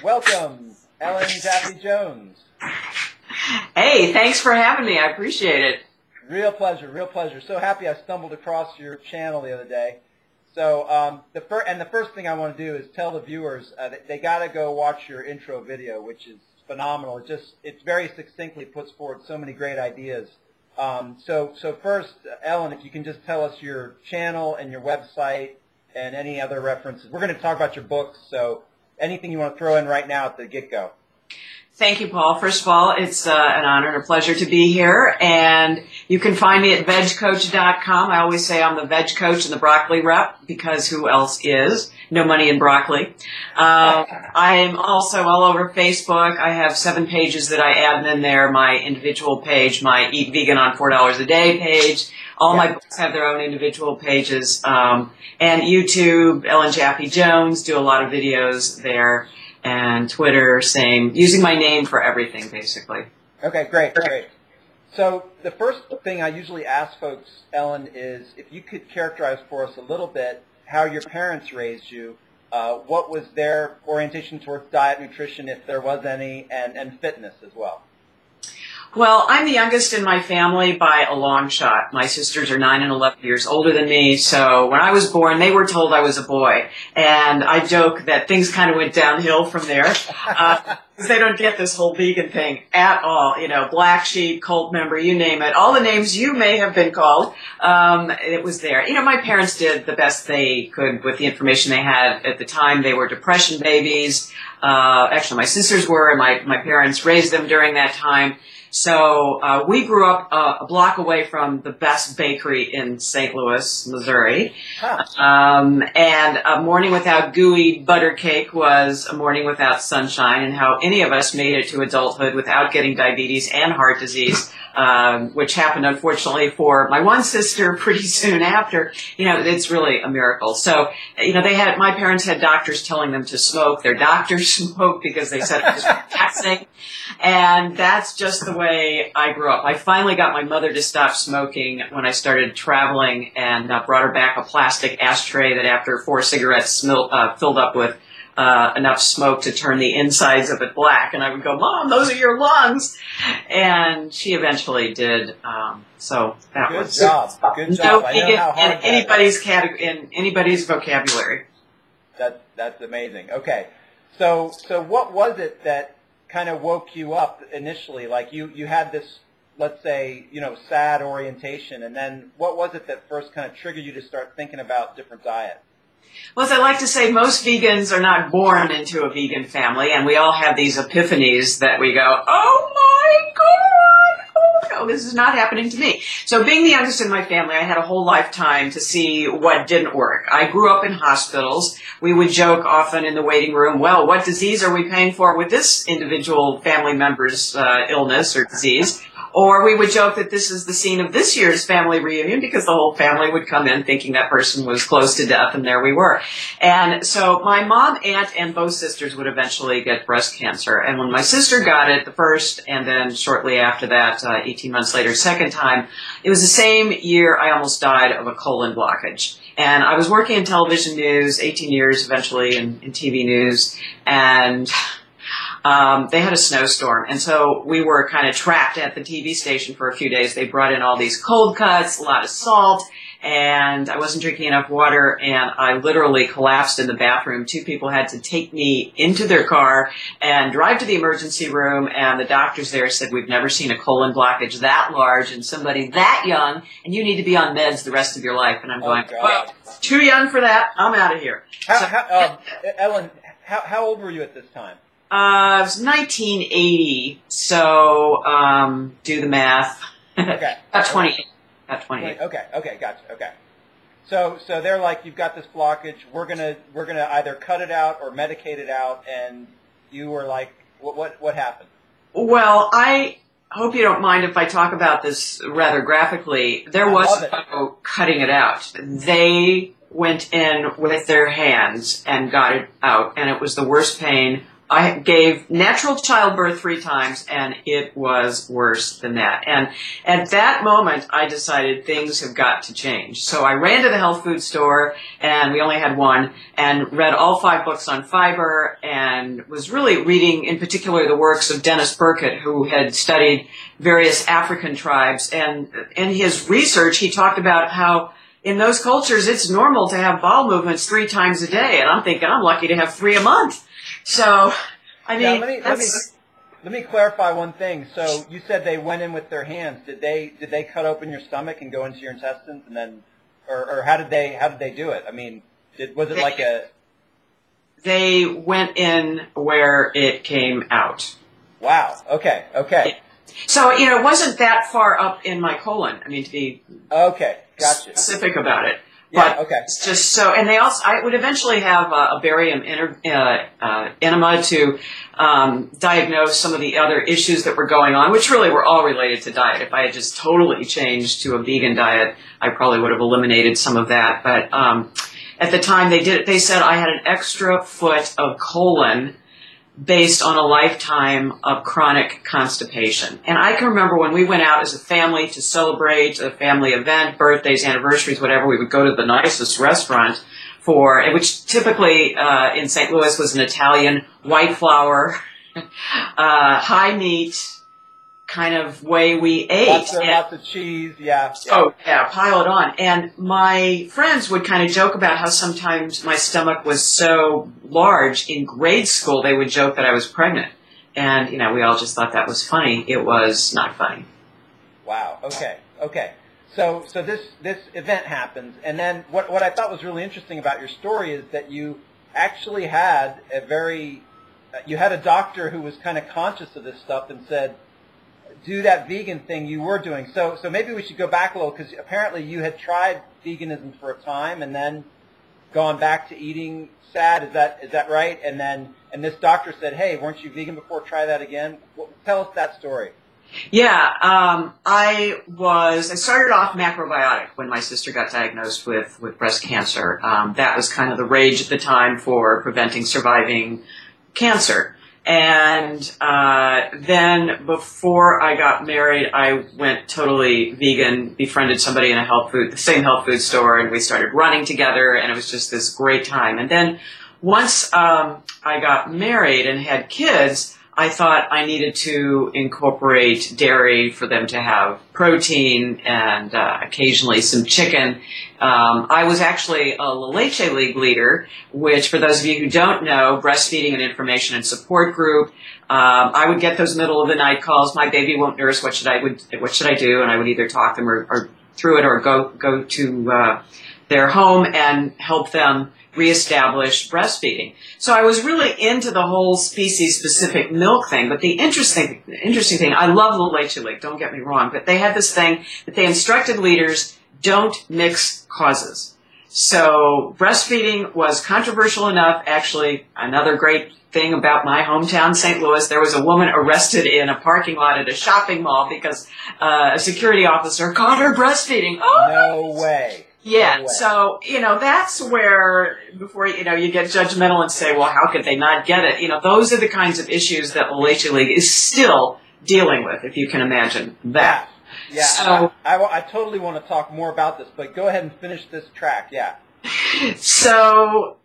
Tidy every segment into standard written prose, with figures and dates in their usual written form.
Welcome, Ellen Jaffe Jones. Hey, thanks for having me. I appreciate it. Real pleasure, real pleasure. So happy I stumbled across your channel the other day. So the first thing I want to do is tell the viewers that they got to go watch your intro video, which is phenomenal. It very succinctly puts forward so many great ideas. So first, Ellen, if you can just tell us your channel and your website and any other references. We're going to talk about your books, so anything you want to throw in right now at the get-go. Thank you, Paul. First of all, it's an honor and a pleasure to be here. And you can find me at vegcoach.com. I always say I'm the veg coach and the broccoli rep because who else is? No money in broccoli. I'm also all over Facebook. I have 7 pages that I add in there. My individual page, my Eat Vegan on $4 a Day page. All my books have their own individual pages. And YouTube, Ellen Jaffe Jones, do a lot of videos there. And Twitter, same, using my name for everything, basically. Okay, great. So the first thing I usually ask folks, Ellen, is if you could characterize for us a little bit how your parents raised you, what was their orientation towards diet, nutrition, if there was any, and fitness as well. Well, I'm the youngest in my family by a long shot. My sisters are 9 and 11 years older than me, so when I was born, they were told I was a boy. And I joke that things kind of went downhill from there, because they don't get this whole vegan thing at all. You know, black sheep, cult member, you name it. All the names you may have been called, it was there. You know, my parents did the best they could with the information they had at the time. They were depression babies. Actually, my sisters were, and my parents raised them during that time. So we grew up a block away from the best bakery in St. Louis, Missouri. And a morning without gooey butter cake was a morning without sunshine, and how any of us made it to adulthood without getting diabetes and heart disease, which happened, unfortunately, for my one sister pretty soon after. You know, it's really a miracle. So, you know, my parents had doctors telling them to smoke. Their doctors smoked because they said it was taxing. And that's just the way I grew up. I finally got my mother to stop smoking when I started traveling, and brought her back a plastic ashtray that after 4 cigarettes filled up with enough smoke to turn the insides of it black. And I would go, "Mom, those are your lungs." And she eventually did. So that Good was job. Good job. I know how hard in anybody's vocabulary. That's amazing. Okay, so what was it that kind of woke you up initially? Like you had this, let's say, you know, sad orientation, and then what was it that first kind of triggered you to start thinking about different diets? Well, as I like to say, most vegans are not born into a vegan family, and we all have these epiphanies that we go, "Oh my God, oh no, this is not happening to me." So being the youngest in my family, I had a whole lifetime to see what didn't work. I grew up in hospitals. We would joke often in the waiting room, "Well, what disease are we paying for with this individual family member's illness or disease?" Or we would joke that this is the scene of this year's family reunion, because the whole family would come in thinking that person was close to death, and there we were. And so my mom, aunt, and both sisters would eventually get breast cancer. And when my sister got it the first, and then shortly after that, 18 months later, second time, it was the same year I almost died of a colon blockage. And I was working in television news, 18 years eventually in TV news, and they had a snowstorm, and so we were kind of trapped at the TV station for a few days. They brought in all these cold cuts, a lot of salt, and I wasn't drinking enough water, and I literally collapsed in the bathroom. 2 people had to take me into their car and drive to the emergency room, and the doctors there said, "We've never seen a colon blockage that large in somebody that young, and you need to be on meds the rest of your life." And I'm going, "Well, too young for that. I'm out of here." Ellen, how old were you at this time? It was 1980, so do the math. Okay. About 28. About 28. Okay, gotcha. Okay. So they're like, "You've got this blockage. We're gonna either cut it out or medicate it out," and you were like, "What happened?" Well, I hope you don't mind if I talk about this rather graphically. There was no cutting it out. They went in with their hands and got it out, and it was the worst pain I gave natural childbirth 3 times, and it was worse than that. And at that moment, I decided things have got to change. So I ran to the health food store, and we only had one, and read all 5 books on fiber, and was really reading, in particular, the works of Dennis Burkitt, who had studied various African tribes. And in his research, he talked about how in those cultures, it's normal to have bowel movements 3 times a day. And I'm thinking, I'm lucky to have 3 a month. So, I mean, let me clarify one thing. So you said they went in with their hands. Did they cut open your stomach and go into your intestines, and then, or how did they do it? I mean, was it like a? They went in where it came out. Wow. Okay. So it wasn't that far up in my colon. I mean, to be gotcha. specific about it. Yeah, but okay. It's just so, and I would eventually have a barium enema to diagnose some of the other issues that were going on, which really were all related to diet. If I had just totally changed to a vegan diet, I probably would have eliminated some of that. But at the time they said I had an extra foot of colon based on a lifetime of chronic constipation. And I can remember when we went out as a family to celebrate a family event, birthdays, anniversaries, whatever, we would go to the nicest restaurant which typically in St. Louis was an Italian white flour, high meat kind of way we ate. Lots of cheese, yeah. Oh, yeah, pile it on. And my friends would kind of joke about how sometimes my stomach was so large. In grade school, they would joke that I was pregnant. And, we all just thought that was funny. It was not funny. Wow, okay. So this event happens, and then what I thought was really interesting about your story is that you actually had a doctor who was kind of conscious of this stuff and said, do that vegan thing you were doing. So maybe we should go back a little, because apparently you had tried veganism for a time and then gone back to eating sad. Is that right? And this doctor said, hey, weren't you vegan before? Try that again. Tell us that story. Yeah, I started off macrobiotic when my sister got diagnosed with breast cancer. That was kind of the rage at the time for preventing surviving cancer. And then before I got married, I went totally vegan, befriended somebody in the same health food store, and we started running together, and it was just this great time. And then once I got married and had kids, I thought I needed to incorporate dairy for them to have protein and occasionally some chicken. I was actually a La Leche League leader, which, for those of you who don't know, breastfeeding and information and support group. I would get those middle of the night calls. My baby won't nurse. What should I do? And I would either talk them or through it, or go to their home and help them reestablish breastfeeding. So I was really into the whole species-specific milk thing. But the interesting thing, I love La Leche League, don't get me wrong, but they had this thing that they instructed leaders, don't mix causes. So breastfeeding was controversial enough. Actually, another great thing about my hometown, St. Louis, there was a woman arrested in a parking lot at a shopping mall because a security officer caught her breastfeeding. Oh, no way. Yeah, no way. So, that's where, before, you get judgmental and say, well, how could they not get it? Those are the kinds of issues that La Leche League is still dealing with, if you can imagine that. Yeah, so, I totally want to talk more about this, but go ahead and finish this track, yeah. So,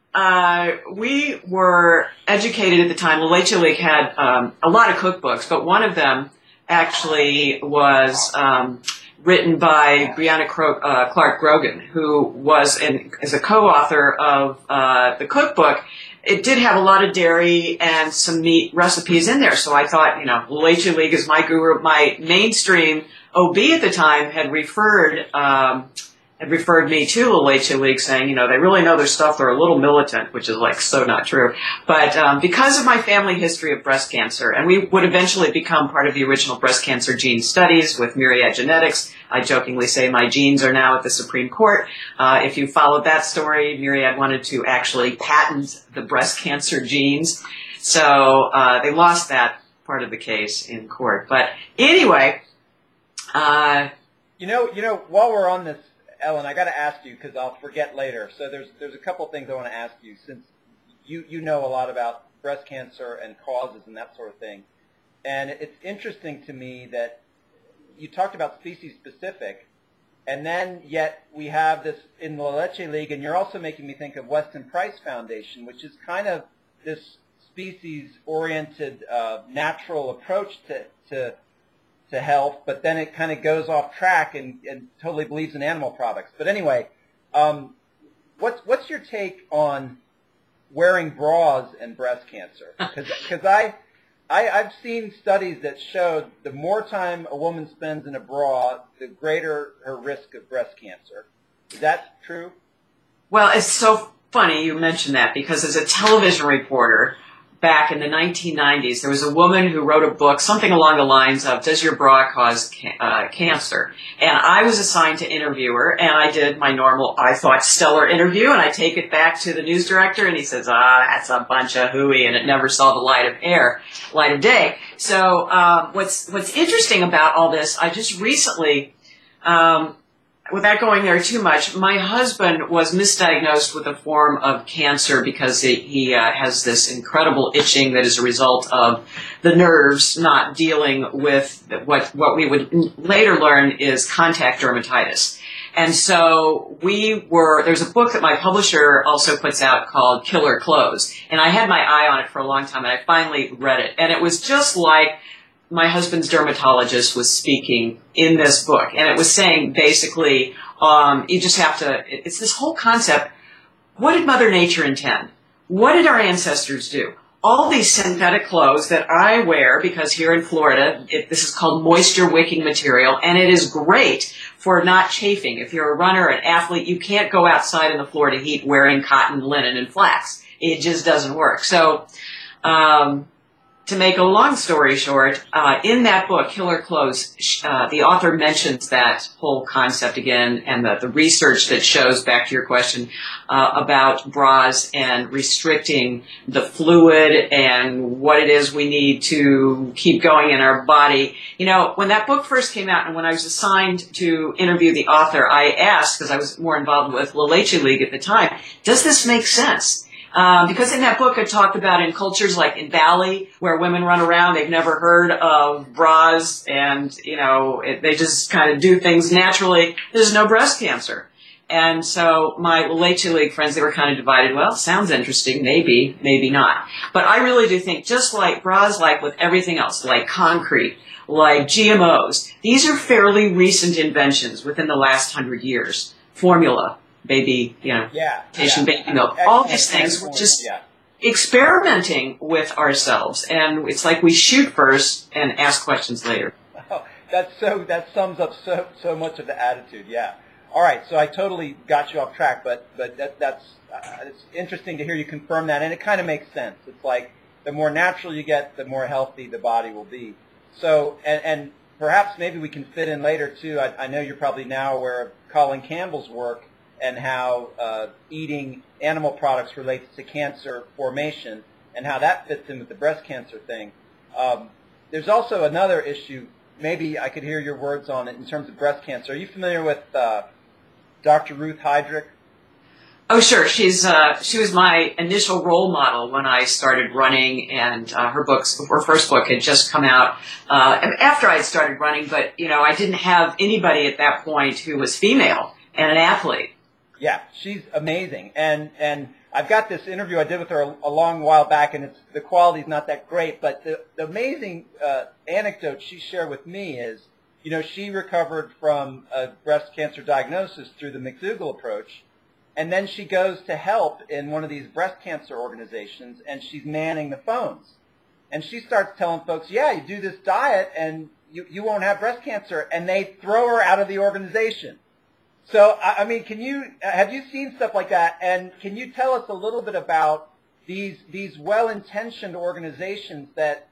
we were educated at the time. La Leche League had a lot of cookbooks, but one of them actually was written by Brianna Clark Grogan, who was as a co-author of the cookbook. It did have a lot of dairy and some meat recipes in there. So I thought, La Leche League is my guru. My mainstream OB at the time had referred me to La Leche League, saying, they really know their stuff. They're a little militant, which is so not true. But because of my family history of breast cancer, and we would eventually become part of the original breast cancer gene studies with Myriad Genetics. I jokingly say my genes are now at the Supreme Court. If you followed that story, Myriad wanted to actually patent the breast cancer genes. So they lost that part of the case in court. But anyway, while we're on this, Ellen, I got to ask you because I'll forget later. So there's a couple things I want to ask you, since you know a lot about breast cancer and causes and that sort of thing. And it's interesting to me that you talked about species-specific, and then yet we have this in the La Leche League, and you're also making me think of Weston Price Foundation, which is kind of this species-oriented natural approach to health, but then it kind of goes off track and totally believes in animal products. But anyway, what's your take on wearing bras and breast cancer? Because I've seen studies that showed the more time a woman spends in a bra, the greater her risk of breast cancer. Is that true? Well, it's so funny you mentioned that, because as a television reporter back in the 1990s, there was a woman who wrote a book, something along the lines of, Does Your Bra Cause Cancer? And I was assigned to interview her, and I did my normal, I thought, stellar interview, and I take it back to the news director, and he says, that's a bunch of hooey, and it never saw the light of day. So what's interesting about all this, I just recently, without going there too much, my husband was misdiagnosed with a form of cancer because he has this incredible itching that is a result of the nerves not dealing with what we would later learn is contact dermatitis. And so there's a book that my publisher also puts out called Killer Clothes. And I had my eye on it for a long time, and I finally read it. And it was just like my husband's dermatologist was speaking in this book, and it was saying basically, you just have to, it's this whole concept, what did Mother Nature intend? What did our ancestors do? All these synthetic clothes that I wear, because here in Florida, this is called moisture wicking material, and it is great for not chafing. If you're a runner, an athlete, you can't go outside in the Florida heat wearing cotton, linen, and flax. It just doesn't work. So, to make a long story short, in that book, Killer Clothes, the author mentions that whole concept again, and the research that shows, back to your question, about bras and restricting the fluid and what it is we need to keep going in our body. You know, when that book first came out and when I was assigned to interview the author, I asked, because I was more involved with La Leche League at the time, does this make sense? Because in that book, it talked about in cultures like in Bali, where women run around, they've never heard of bras, and, you know, they just kind of do things naturally. There's no breast cancer. And so my La Leche League friends, they were kind of divided. Well, sounds interesting. Maybe, maybe not. But I really do think, just like bras, like with everything else, like concrete, like GMOs, these are fairly recent inventions within the last 100 years. Formula. Baby, baby milk, all these things. We're just experimenting with ourselves, and it's like we shoot first and ask questions later. Oh, that sums up so much of the attitude. Yeah. All right, so I totally got you off track, but that's it's interesting to hear you confirm that, and it kind of makes sense. It's like the more natural you get, the more healthy the body will be. So, and perhaps maybe we can fit in later too. I know you're probably now aware of Colin Campbell's work and how eating animal products relates to cancer formation and how that fits in with the breast cancer thing. There's also another issue, maybe I could hear your words on it in terms of breast cancer. Are you familiar with Dr. Ruth Heydrich? Oh, sure. She was my initial role model when I started running, and her first book had just come out after I had started running, but, you know, I didn't have anybody at that point who was female and an athlete. Yeah, she's amazing, and I've got this interview I did with her a long while back, and the quality's not that great, but the amazing anecdote she shared with me is, you know, she recovered from a breast cancer diagnosis through the McDougall approach, and then she goes to help in one of these breast cancer organizations, and she's manning the phones, and she starts telling folks, yeah, you do this diet, and you won't have breast cancer, and they throw her out of the organization. So, I mean, have you seen stuff like that? And can you tell us a little bit about these well-intentioned organizations that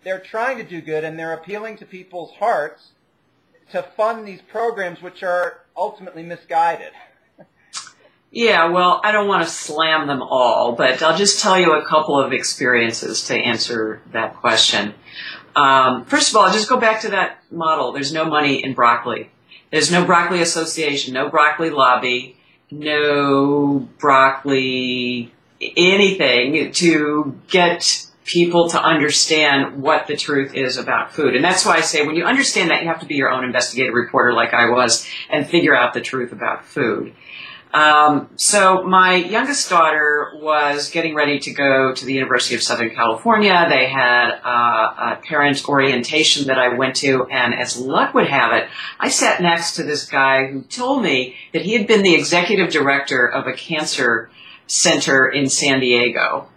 they're trying to do good and they're appealing to people's hearts to fund these programs which are ultimately misguided? Yeah, well, I don't want to slam them all, but I'll just tell you a couple of experiences to answer that question. First of all, I'll just go back to that model. There's no money in broccoli. There's no broccoli association, no broccoli lobby, no broccoli anything to get people to understand what the truth is about food. And that's why I say when you understand that, you have to be your own investigative reporter like I was and figure out the truth about food. So my youngest daughter was getting ready to go to the University of Southern California. They had a parent orientation that I went to, and as luck would have it, I sat next to this guy who told me that he had been the executive director of a cancer center in San Diego.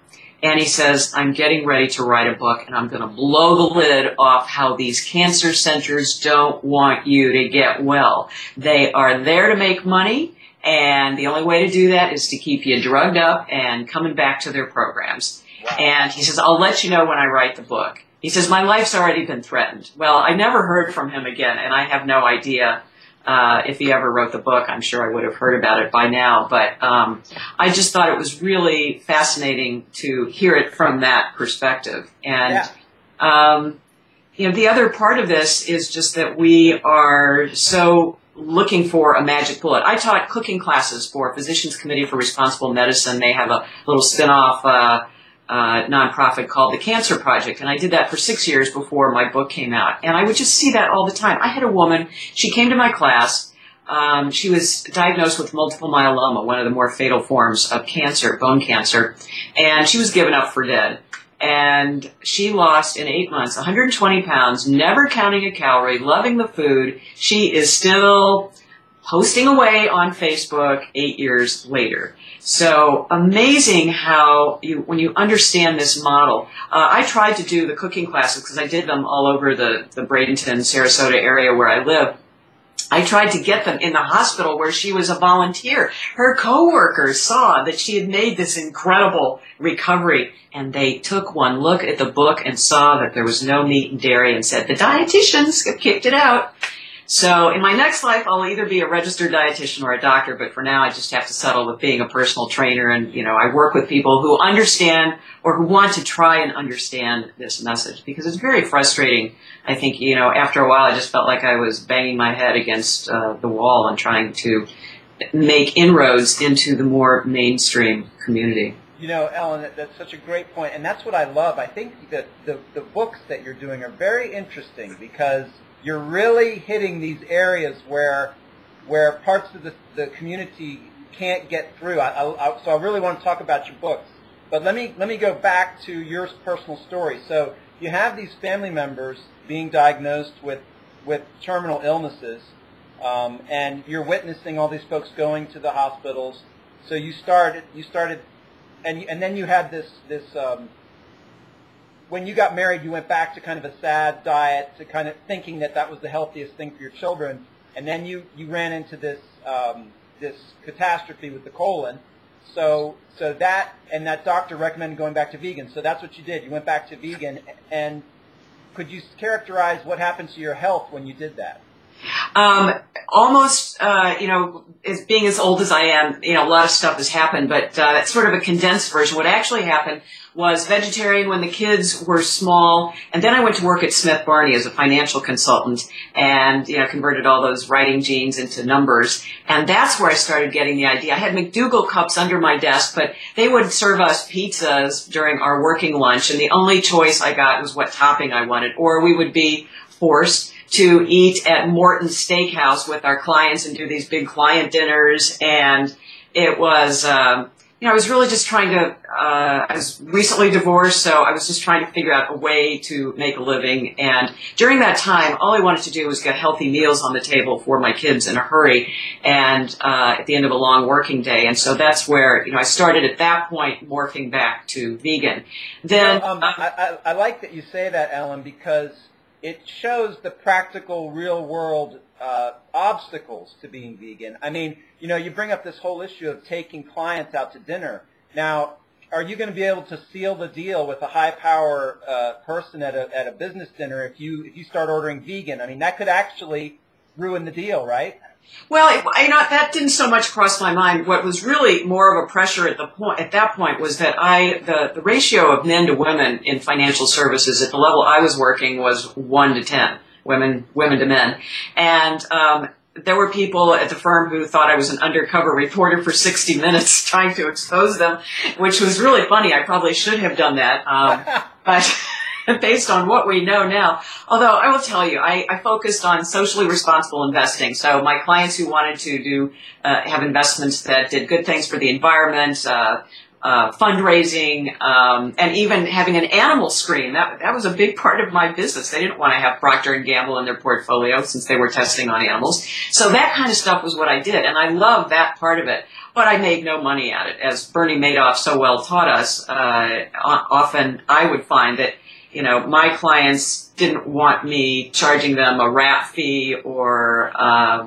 And he says, I'm getting ready to write a book, and I'm going to blow the lid off how these cancer centers don't want you to get well. They are there to make money, and the only way to do that is to keep you drugged up and coming back to their programs. Wow. And he says, I'll let you know when I write the book. He says, my life's already been threatened. Well, I never heard from him again, and I have no idea if he ever wrote the book. I'm sure I would have heard about it by now. But I just thought it was really fascinating to hear it from that perspective. And, the other part of this is just that we are so looking for a magic bullet. I taught cooking classes for Physicians Committee for Responsible Medicine. They have a little spin-off nonprofit called the Cancer Project, and I did that for 6 years before my book came out. And I would just see that all the time. I had a woman, she came to my class, she was diagnosed with multiple myeloma, one of the more fatal forms of cancer, bone cancer, and she was given up for dead. And she lost in 8 months 120 pounds, never counting a calorie, loving the food. She is still posting away on Facebook 8 years later. So amazing how when you understand this model. I tried to do the cooking classes because I did them all over the Bradenton, Sarasota area where I live. I tried to get them in the hospital where she was a volunteer. Her coworkers saw that she had made this incredible recovery, and they took one look at the book and saw that there was no meat and dairy and said, the dietitians have kicked it out. So in my next life, I'll either be a registered dietitian or a doctor, but for now I just have to settle with being a personal trainer. And, I work with people who understand or who want to try and understand this message, because it's very frustrating. I think, after a while I just felt like I was banging my head against the wall and trying to make inroads into the more mainstream community. Ellen, that's such a great point, and that's what I love. I think that the books that you're doing are very interesting because you're really hitting these areas where parts of the community can't get through. So I really want to talk about your books. But let me go back to your personal story. So you have these family members being diagnosed with terminal illnesses, and you're witnessing all these folks going to the hospitals. So you started, and then you had this. When you got married, you went back to kind of a sad diet, to kind of thinking that was the healthiest thing for your children, and then you ran into this catastrophe with the colon. So that doctor recommended going back to vegan. So that's what you did. You went back to vegan, and could you characterize what happened to your health when you did that? Almost, as being as old as I am, a lot of stuff has happened, but that's sort of a condensed version. What actually happened was vegetarian when the kids were small, and then I went to work at Smith Barney as a financial consultant and, converted all those writing genes into numbers, and that's where I started getting the idea. I had McDougall cups under my desk, but they would serve us pizzas during our working lunch, and the only choice I got was what topping I wanted, or we would be forced to eat at Morton's Steakhouse with our clients and do these big client dinners. And it was, I was really just trying to, I was recently divorced, so I was just trying to figure out a way to make a living. And during that time, all I wanted to do was get healthy meals on the table for my kids in a hurry and at the end of a long working day. And so that's where, I started at that point morphing back to vegan. Then I like that you say that, Ellen, because it shows the practical, real-world obstacles to being vegan. I mean, you bring up this whole issue of taking clients out to dinner. Now, are you going to be able to seal the deal with a high-power person at a business dinner if you start ordering vegan? I mean, that could actually ruin the deal, right? Well, that didn't so much cross my mind. What was really more of a pressure at that point was that the ratio of men to women in financial services at the level I was working was 1 to 10, women to men. And there were people at the firm who thought I was an undercover reporter for 60 Minutes trying to expose them, which was really funny. I probably should have done that. But based on what we know now, although I will tell you, I focused on socially responsible investing. So my clients who wanted to have investments that did good things for the environment, fundraising, and even having an animal screen. That was a big part of my business. They didn't want to have Procter and Gamble in their portfolio since they were testing on animals. So that kind of stuff was what I did, and I love that part of it. But I made no money at it. As Bernie Madoff so well taught us, often I would find that, my clients didn't want me charging them a wrap fee or,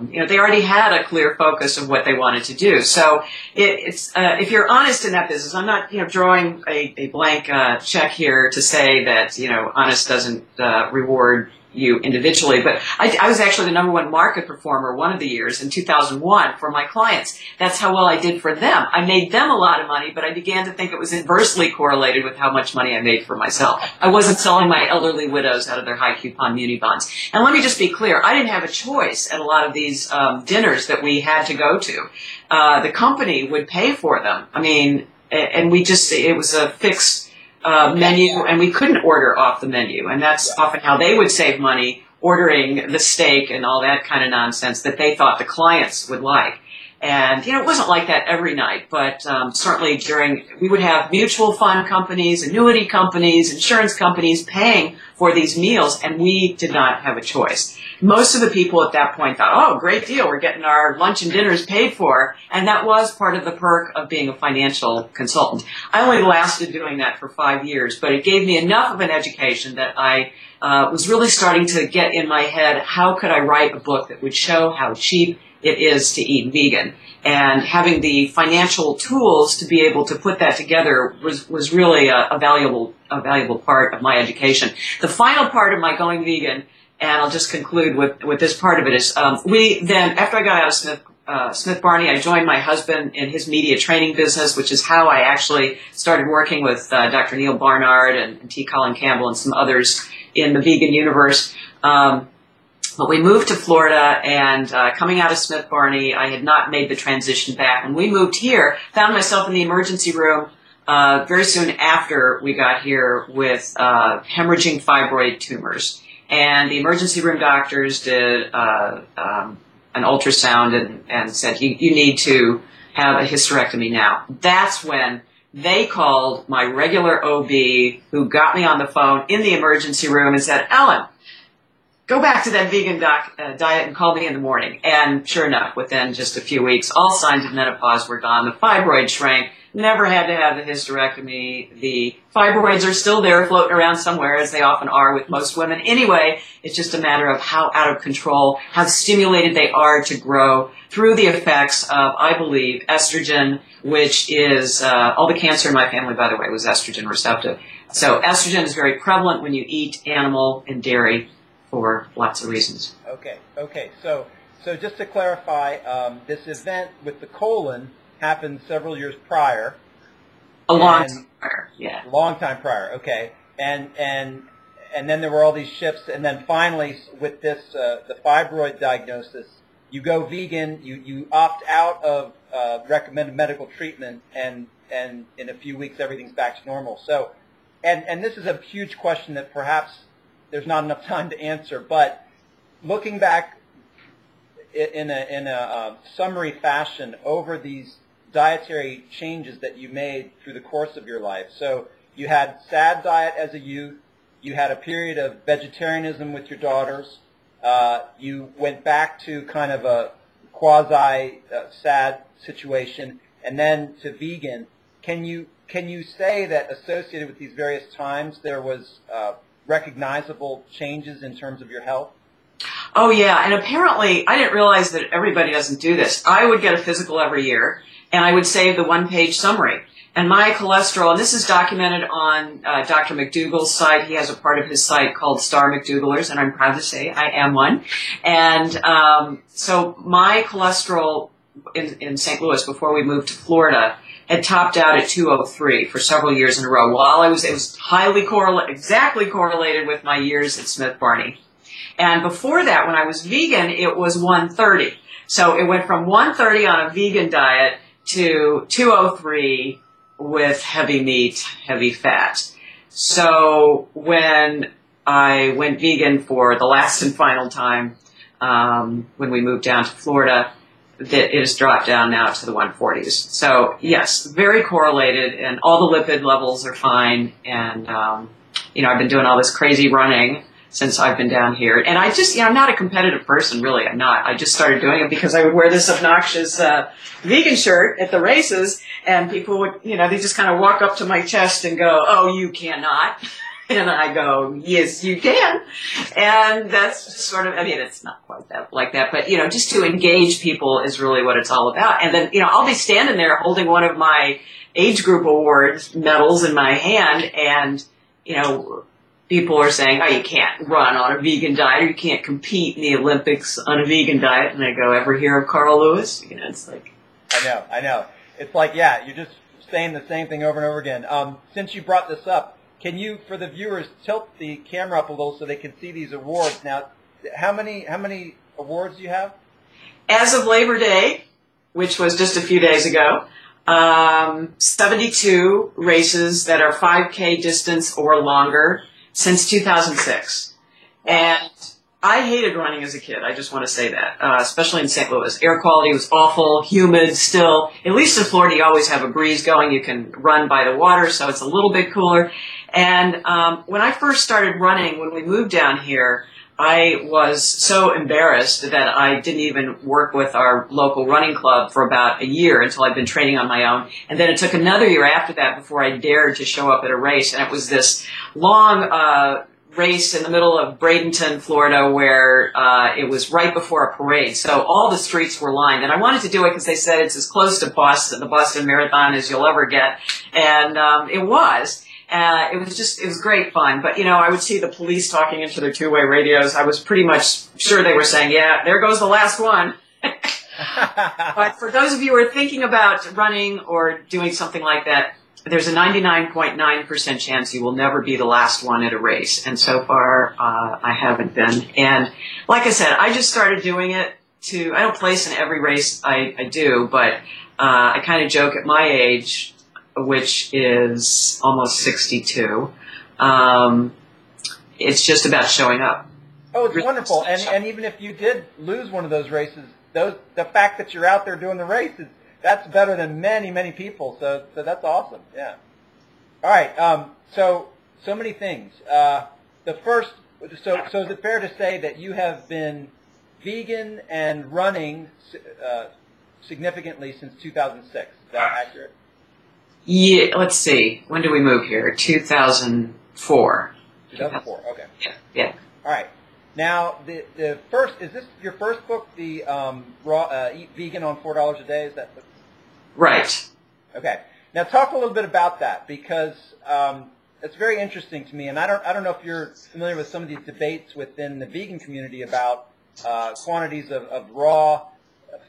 they already had a clear focus of what they wanted to do. So it's if you're honest in that business, I'm not, drawing a blank check here to say that, honest doesn't reward you individually, but I was actually the #1 market performer one of the years in 2001 for my clients. That's how well I did for them. I made them a lot of money, but I began to think it was inversely correlated with how much money I made for myself. I wasn't selling my elderly widows out of their high coupon muni bonds. And let me just be clear, I didn't have a choice at a lot of these dinners that we had to go to. The company would pay for them. I mean, and it was a fixed menu, and we couldn't order off the menu. And that's often how they would save money, ordering the steak and all that kind of nonsense that they thought the clients would like. And, it wasn't like that every night, but certainly we would have mutual fund companies, annuity companies, insurance companies paying for these meals, and we did not have a choice. Most of the people at that point thought, oh, great deal, we're getting our lunch and dinners paid for, and that was part of the perk of being a financial consultant. I only lasted doing that for 5 years, but it gave me enough of an education that I was really starting to get in my head, how could I write a book that would show how cheap it is to eat vegan? And having the financial tools to be able to put that together was really a valuable part of my education. The final part of my going vegan, and I'll just conclude with this part of it, is we then, after I got out of Smith Barney, I joined my husband in his media training business, which is how I actually started working with Dr. Neil Barnard and T. Colin Campbell and some others in the vegan universe. But we moved to Florida, and coming out of Smith Barney, I had not made the transition back. And we moved here, found myself in the emergency room very soon after we got here with hemorrhaging fibroid tumors. And the emergency room doctors did an ultrasound and said, you need to have a hysterectomy now. That's when they called my regular OB, who got me on the phone in the emergency room and said, Ellen, go back to that vegan diet and call me in the morning. And sure enough, within just a few weeks, all signs of menopause were gone. The fibroid shrank. Never had to have the hysterectomy. The fibroids are still there floating around somewhere, as they often are with most women. Anyway, it's just a matter of how out of control, how stimulated they are to grow through the effects of, I believe, estrogen, which is, all the cancer in my family, by the way, was estrogen receptive. So estrogen is very prevalent when you eat animal and dairy for lots of reasons. Okay. So just to clarify, this event with the colon happened several years prior. A long time prior, yeah. Long time prior, okay. And then there were all these shifts, and then finally with this the fibroid diagnosis, you go vegan, you opt out of recommended medical treatment, and in a few weeks everything's back to normal. So, and this is a huge question that perhaps there's not enough time to answer, but looking back in a summary fashion over these dietary changes that you made through the course of your life. So you had SAD diet as a youth. You had a period of vegetarianism with your daughters. You went back to kind of a quasi-SAD situation, and then to vegan. Can you say that associated with these various times there was recognizable changes in terms of your health? Oh, yeah. And apparently, I didn't realize that everybody doesn't do this. I would get a physical every year, and I would save the one-page summary. And my cholesterol, and this is documented on Dr. McDougall's site. He has a part of his site called Star McDougallers, and I'm proud to say I am one. And so my cholesterol in St. Louis before we moved to Florida had topped out at 203 for several years in a row. While it was highly exactly correlated with my years at Smith Barney. And before that, when I was vegan, it was 130. So it went from 130 on a vegan diet to 203 with heavy meat, heavy fat. So when I went vegan for the last and final time, when we moved down to Florida, that it has dropped down now to the 140s. So yes, very correlated, and all the lipid levels are fine. And I've been doing all this crazy running since I've been down here. And I just, I'm not a competitive person, really. I'm not. I just started doing it because I would wear this obnoxious vegan shirt at the races, and people would, they just kind of walk up to my chest and go, "Oh, you cannot." And I go, "Yes, you can." And that's sort of, it's not quite that like that, but, just to engage people is really what it's all about. And then, I'll be standing there holding one of my age group awards medals in my hand, and, people are saying, "Oh, you can't run on a vegan diet, or you can't compete in the Olympics on a vegan diet." And I go, "Ever hear of Carl Lewis?" It's like. I know. It's like, yeah, you're just saying the same thing over and over again. Since you brought this up, can you, for the viewers, tilt the camera up a little so they can see these awards? Now, how many awards do you have? As of Labor Day, which was just a few days ago, 72 races that are 5K distance or longer since 2006. And I hated running as a kid. I just want to say that, especially in St. Louis. Air quality was awful, humid still. At least in Florida, you always have a breeze going. You can run by the water, so it's a little bit cooler. And when I first started running, when we moved down here, I was so embarrassed that I didn't even work with our local running club for about a year until I'd been training on my own. And then it took another year after that before I dared to show up at a race. And it was this long race in the middle of Bradenton, Florida, where it was right before a parade. So all the streets were lined. And I wanted to do it because they said it's as close to Boston, the Boston Marathon, as you'll ever get. And it was. It was great fun. But, I would see the police talking into their two-way radios. I was pretty much sure they were saying, "Yeah, there goes the last one." But for those of you who are thinking about running or doing something like that, there's a 99.9% chance you will never be the last one at a race. And so far, I haven't been. And like I said, I just started doing it I don't place in every race I do, but I kind of joke at my age, which is almost 62. It's just about showing up. Oh, it's wonderful. And even if you did lose one of those races, the fact that you're out there doing the race that's better than many, many people. So that's awesome. Yeah. All right. So many things. The first. So is it fair to say that you have been vegan and running significantly since 2006? Is that accurate? Yeah. Let's see. When did we move here? 2004. 2004. Okay. Yeah. All right. Now, the first, is this your first book, the Eat Vegan on $4 a Day? Is that the... Right. Okay. Now, talk a little bit about that, because it's very interesting to me, and I don't know if you're familiar with some of these debates within the vegan community about quantities of raw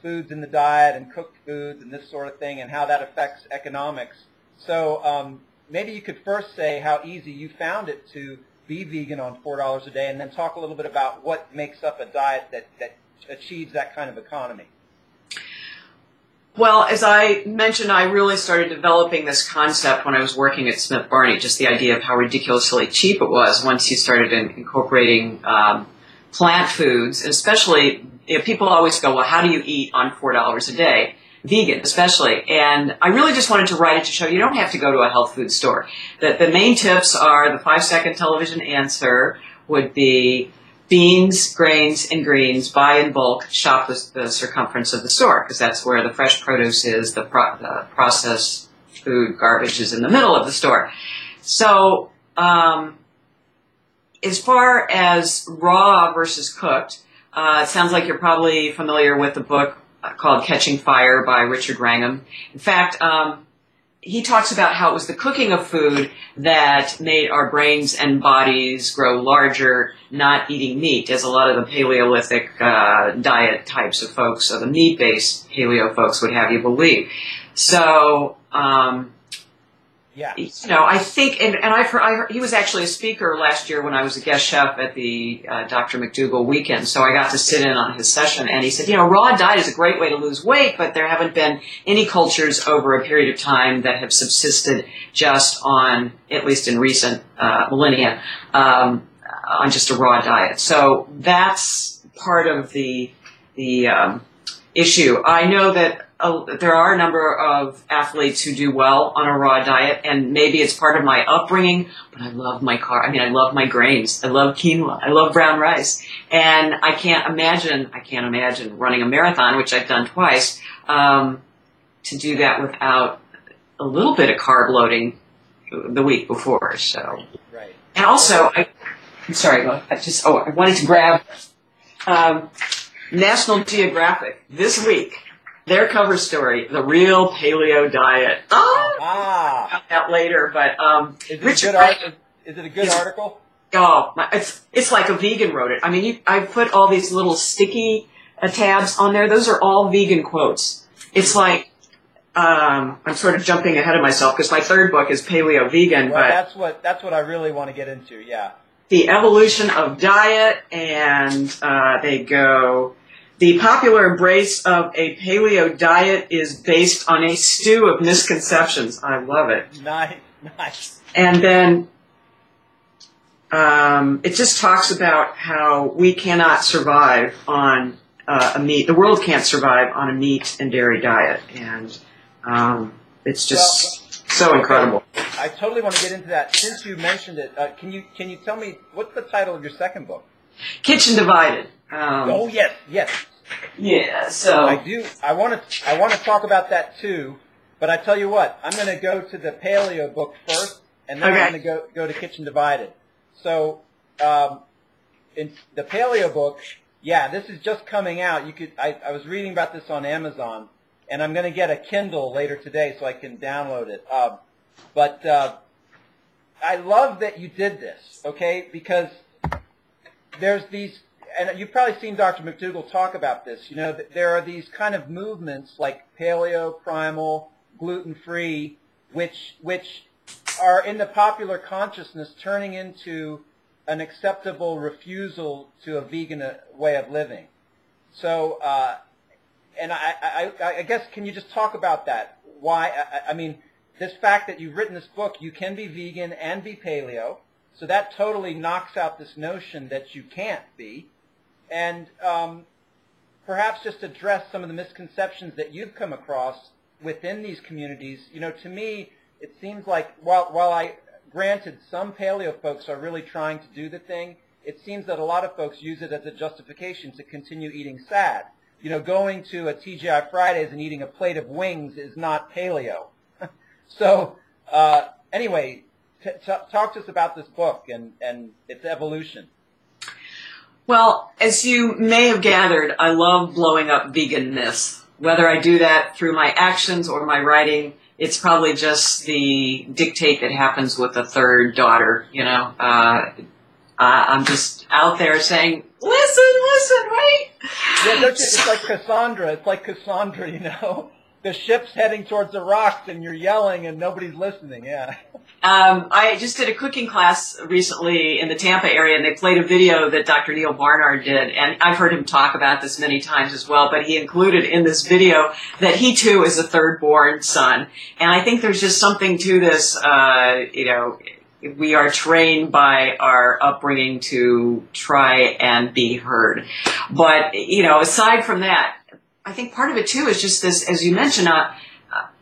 foods in the diet and cooked foods and this sort of thing, and how that affects economics. So maybe you could first say how easy you found it to be vegan on $4 a day, and then talk a little bit about what makes up a diet that achieves that kind of economy. Well, as I mentioned, I really started developing this concept when I was working at Smith Barney, just the idea of how ridiculously cheap it was once you started incorporating plant foods, and especially people always go, "Well, how do you eat on $4 a day?" Vegan, especially. And I really just wanted to write it to show you don't have to go to a health food store. The main tips are the 5-second television answer would be beans, grains, and greens, buy in bulk, shop the circumference of the store, because that's where the fresh produce is, the processed food garbage is in the middle of the store. So as far as raw versus cooked, it sounds like you're probably familiar with the book called Catching Fire by Richard Wrangham. In fact, he talks about how it was the cooking of food that made our brains and bodies grow larger, not eating meat, as a lot of the Paleolithic diet types of folks, or the meat-based paleo folks would have you believe. So, Yeah. You know, I think, and I heard he was actually a speaker last year when I was a guest chef at the Dr. McDougall weekend, so I got to sit in on his session, and he said, you know, raw diet is a great way to lose weight, but there haven't been any cultures over a period of time that have subsisted just on, at least in recent millennia, on just a raw diet. So that's part of the issue. I know that there are a number of athletes who do well on a raw diet, and maybe it's part of my upbringing, but I love I love my grains. I love quinoa. I love brown rice. And I can't imagine running a marathon, which I've done twice, to do that without a little bit of carb loading the week before. So, right. And also, I'm sorry, I wanted to grab National Geographic this week. Their cover story, The Real Paleo Diet. About that later, but is it a good article? Oh, it's like a vegan wrote it. I mean, I put all these little sticky tabs on there. Those are all vegan quotes. It's like I'm sort of jumping ahead of myself because my third book is Paleo-Vegan. Well, but that's what I really want to get into. Yeah. The evolution of diet, and they go. The popular embrace of a paleo diet is based on a stew of misconceptions. I love it. Nice. And then it just talks about how we cannot survive on a meat. The world can't survive on a meat and dairy diet, and it's just so incredible. I totally want to get into that. Since you mentioned it, can you tell me what's the title of your second book? Kitchen Divided. Oh yes. Yeah, so I do. I want to talk about that too, but I tell you what, I'm going to go to the Paleo book first, and then I'm going to go to Kitchen Divided. So, in the Paleo book, yeah, this is just coming out. I was reading about this on Amazon, and I'm going to get a Kindle later today so I can download it. But I love that you did this, okay? Because there's these. And you've probably seen Dr. McDougall talk about this. You know, there are these kind of movements like paleo, primal, gluten-free, which are in the popular consciousness turning into an acceptable refusal to a vegan way of living. So, and I guess, can you just talk about that? Why? I mean, this fact that you've written this book, you can be vegan and be paleo, so that totally knocks out this notion that you can't be. And perhaps just address some of the misconceptions that you've come across within these communities. You know, to me, it seems like while I granted some paleo folks are really trying to do the thing, it seems that a lot of folks use it as a justification to continue eating sad. You know, going to a TGI Fridays and eating a plate of wings is not paleo. So anyway, talk to us about this book and its evolution. Well, as you may have gathered, I love blowing up vegan myths. Whether I do that through my actions or my writing, it's probably just the dictate that happens with a third daughter, you know. I'm just out there saying, listen, right? Yeah, it's like Cassandra, you know. The ship's heading towards the rocks and you're yelling and nobody's listening, yeah. I just did a cooking class recently in the Tampa area, and they played a video that Dr. Neil Barnard did, and I've heard him talk about this many times as well, but he included in this video that he too is a third-born son. And I think there's just something to this, you know, we are trained by our upbringing to try and be heard. But, you know, aside from that, I think part of it too is just this, as you mentioned,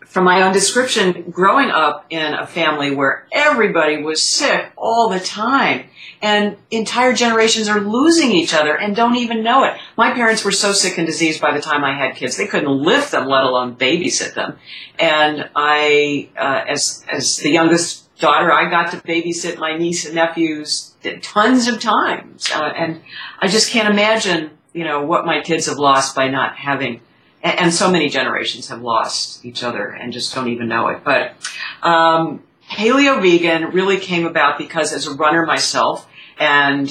from my own description, growing up in a family where everybody was sick all the time, and entire generations are losing each other and don't even know it. My parents were so sick and diseased by the time I had kids, they couldn't lift them, let alone babysit them. And I, as the youngest daughter, I got to babysit my niece and nephews tons of times. And I just can't imagine, you know, what my kids have lost by not having. And so many generations have lost each other and just don't even know it. But Paleo-Vegan really came about because as a runner myself, and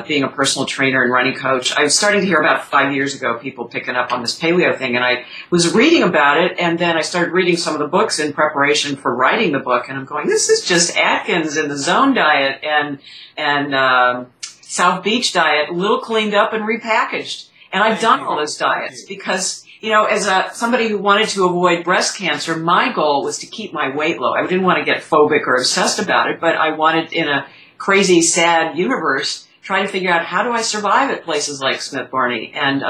being a personal trainer and running coach, I was starting to hear about 5 years ago people picking up on this paleo thing, and I was reading about it, and then I started reading some of the books in preparation for writing the book, and I'm going, this is just Atkins and the Zone diet and South Beach diet, a little cleaned up and repackaged. And I've done all those diets because, as somebody who wanted to avoid breast cancer, my goal was to keep my weight low. I didn't want to get phobic or obsessed about it, but I wanted, in a crazy, sad universe, try to figure out how do I survive at places like Smith Barney. And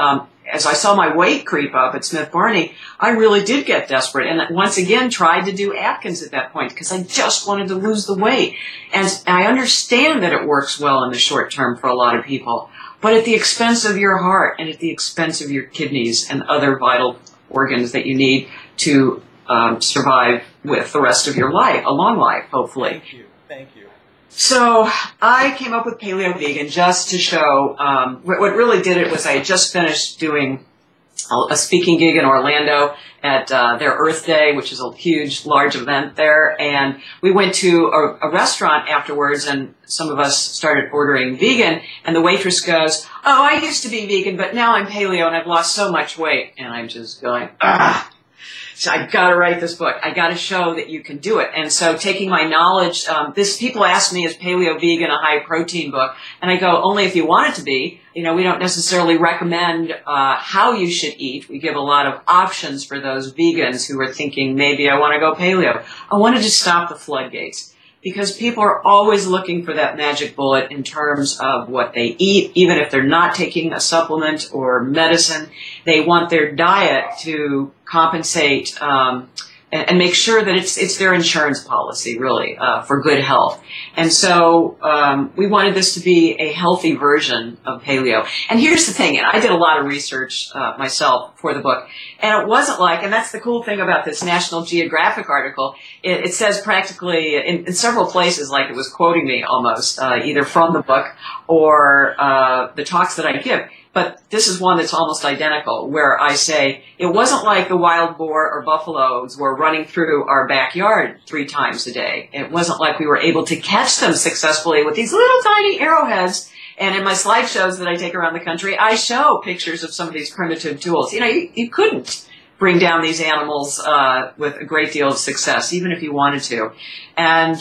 as I saw my weight creep up at Smith Barney, I really did get desperate and once again tried to do Atkins at that point because I just wanted to lose the weight. And I understand that it works well in the short term for a lot of people, but at the expense of your heart and at the expense of your kidneys and other vital organs that you need to survive with the rest of your life, a long life, hopefully. Thank you. So I came up with Paleo-Vegan just to show, what really did it was I had just finished doing a speaking gig in Orlando at their Earth Day, which is a huge, large event there. And we went to a restaurant afterwards, and some of us started ordering vegan. And the waitress goes, oh, I used to be vegan, but now I'm paleo, and I've lost so much weight. And I'm just going, ah. So I got to write this book. I got to show that you can do it. And so taking my knowledge, people ask me, is Paleo-Vegan a high protein book? And I go, only if you want it to be. We don't necessarily recommend how you should eat. We give a lot of options for those vegans who are thinking, maybe I want to go paleo. I wanted to stop the floodgates because people are always looking for that magic bullet in terms of what they eat, even if they're not taking a supplement or medicine. They want their diet to compensate and make sure that it's their insurance policy, really, for good health. And so we wanted this to be a healthy version of paleo. And here's the thing, and I did a lot of research myself for the book, and it wasn't like, and that's the cool thing about this National Geographic article, it says practically in several places, like it was quoting me almost, either from the book or the talks that I give. But this is one that's almost identical, where I say, it wasn't like the wild boar or buffaloes were running through our backyard 3 times a day. It wasn't like we were able to catch them successfully with these little tiny arrowheads. And in my slideshows that I take around the country, I show pictures of some of these primitive tools. You couldn't bring down these animals with a great deal of success, even if you wanted to. And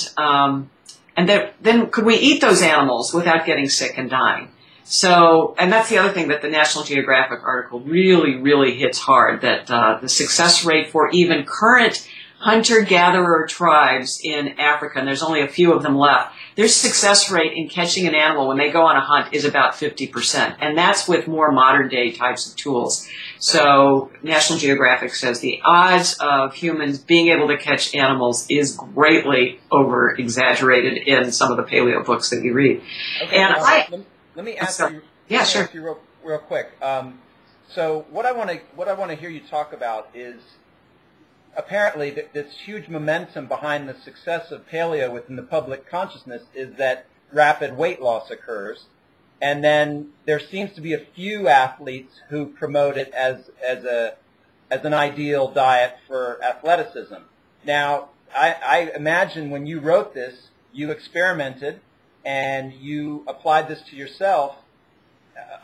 then could we eat those animals without getting sick and dying? So, and that's the other thing that the National Geographic article really, really hits hard, that the success rate for even current hunter-gatherer tribes in Africa, and there's only a few of them left, their success rate in catching an animal when they go on a hunt is about 50%, and that's with more modern-day types of tools. So National Geographic says the odds of humans being able to catch animals is greatly over-exaggerated in some of the paleo books that you read. Okay, and let me ask you. Yeah, sure. Ask you real quick. So what I want to hear you talk about is apparently this huge momentum behind the success of paleo within the public consciousness is that rapid weight loss occurs, and then there seems to be a few athletes who promote it as an ideal diet for athleticism. Now, I imagine when you wrote this, you experimented and you applied this to yourself.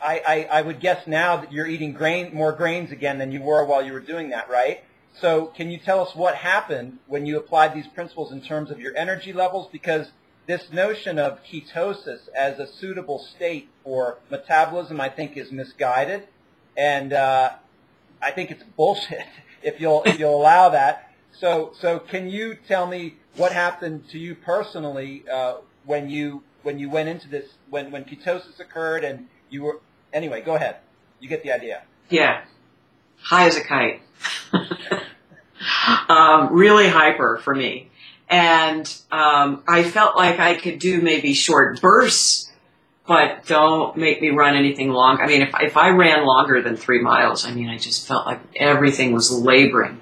I would guess now that you're eating more grains again than you were while you were doing that, right? So can you tell us what happened when you applied these principles in terms of your energy levels? Because this notion of ketosis as a suitable state for metabolism, I think, is misguided, and I think it's bullshit if you'll allow that. So can you tell me what happened to you personally when you went into this, when ketosis occurred and you were, anyway, go ahead. You get the idea. Yeah. High as a kite. Really hyper for me. And I felt like I could do maybe short bursts, but don't make me run anything long. I mean, if I ran longer than 3 miles, I just felt like everything was laboring.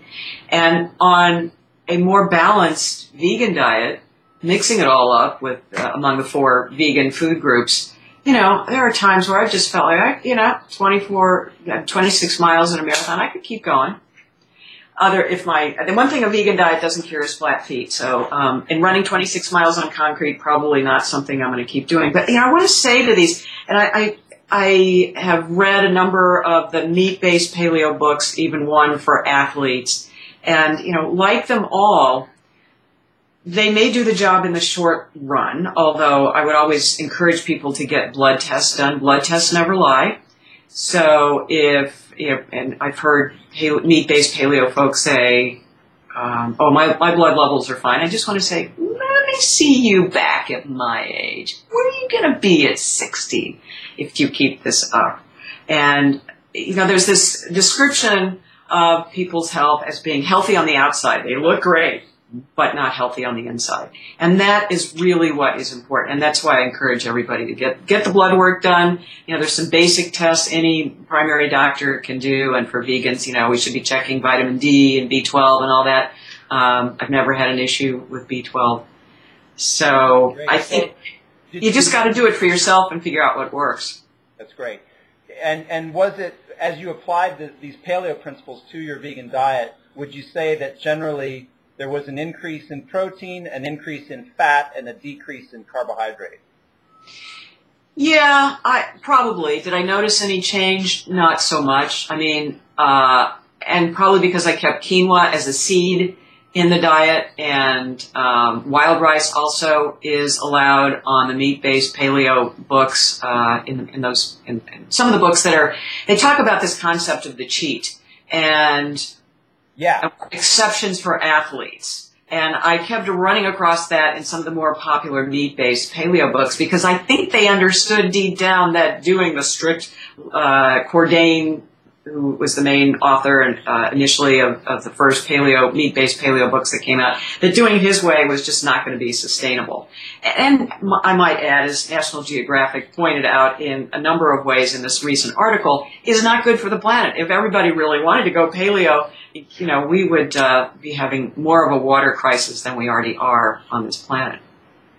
And on a more balanced vegan diet, mixing it all up with among the 4 vegan food groups, there are times where I just felt like, 26 miles in a marathon, I could keep going. the one thing a vegan diet doesn't cure is flat feet. So, and running 26 miles on concrete, probably not something I'm going to keep doing. But, I want to say to these, and I have read a number of the meat-based paleo books, even one for athletes. And, like them all, they may do the job in the short run, although I would always encourage people to get blood tests done. Blood tests never lie. So and I've heard meat-based paleo folks say, oh, my blood levels are fine. I just want to say, let me see you back at my age. Where are you going to be at 60 if you keep this up? And, there's this description of people's health as being healthy on the outside. They look great, but not healthy on the inside. And that is really what is important. And that's why I encourage everybody to get the blood work done. There's some basic tests any primary doctor can do. And for vegans, we should be checking vitamin D and B12 and all that. I've never had an issue with B12. So great. I think you just got to do it for yourself and figure out what works. That's great. And was it, as you applied these paleo principles to your vegan diet, would you say that generally there was an increase in protein, an increase in fat, and a decrease in carbohydrate? Yeah, probably. Did I notice any change? Not so much. And probably because I kept quinoa as a seed in the diet, and wild rice also is allowed on the meat-based paleo books. In some of the books they talk about this concept of the cheat and exceptions for athletes. And I kept running across that in some of the more popular meat-based paleo books because I think they understood deep down that doing the strict Cordain, who was the main author initially of the first meat-based paleo books that came out, that doing his way was just not going to be sustainable. And I might add, as National Geographic pointed out in a number of ways in this recent article, is not good for the planet. If everybody really wanted to go paleo, we would be having more of a water crisis than we already are on this planet.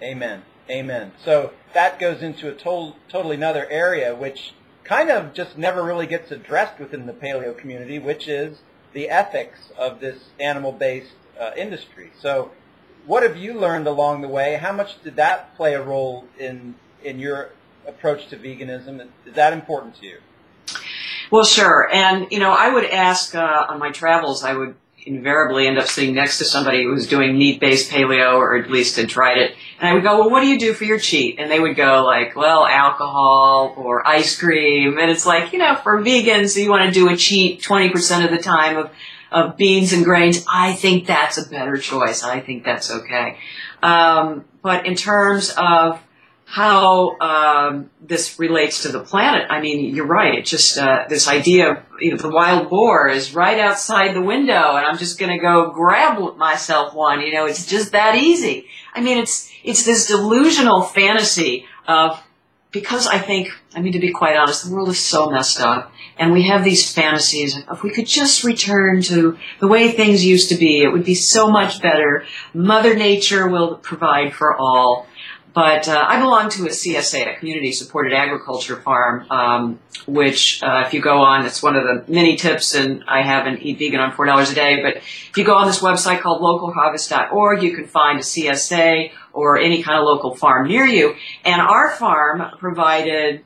Amen. Amen. So that goes into a totally another area, which kind of just never really gets addressed within the paleo community, which is the ethics of this animal-based industry. So what have you learned along the way? How much did that play a role in your approach to veganism? Is that important to you? Well, sure. And, I would ask on my travels, I would invariably end up sitting next to somebody who was doing meat-based paleo or at least had tried it. And I would go, well, what do you do for your cheat? And they would go like, well, alcohol or ice cream. And it's like, for vegans, you want to do a cheat 20% of the time of beans and grains. I think that's a better choice. I think that's okay. But in terms of how this relates to the planet, you're right. It's just this idea of the wild boar is right outside the window, and I'm just going to go grab myself one. It's just that easy. It's this delusional fantasy of, because I think, to be quite honest, the world is so messed up, and we have these fantasies of, if we could just return to the way things used to be, it would be so much better. Mother Nature will provide for all. But I belong to a CSA, a community-supported agriculture farm, which if you go on, it's one of the many tips, and I have an Eat Vegan on $4 a day. But if you go on this website called localharvest.org, you can find a CSA or any kind of local farm near you. And our farm provided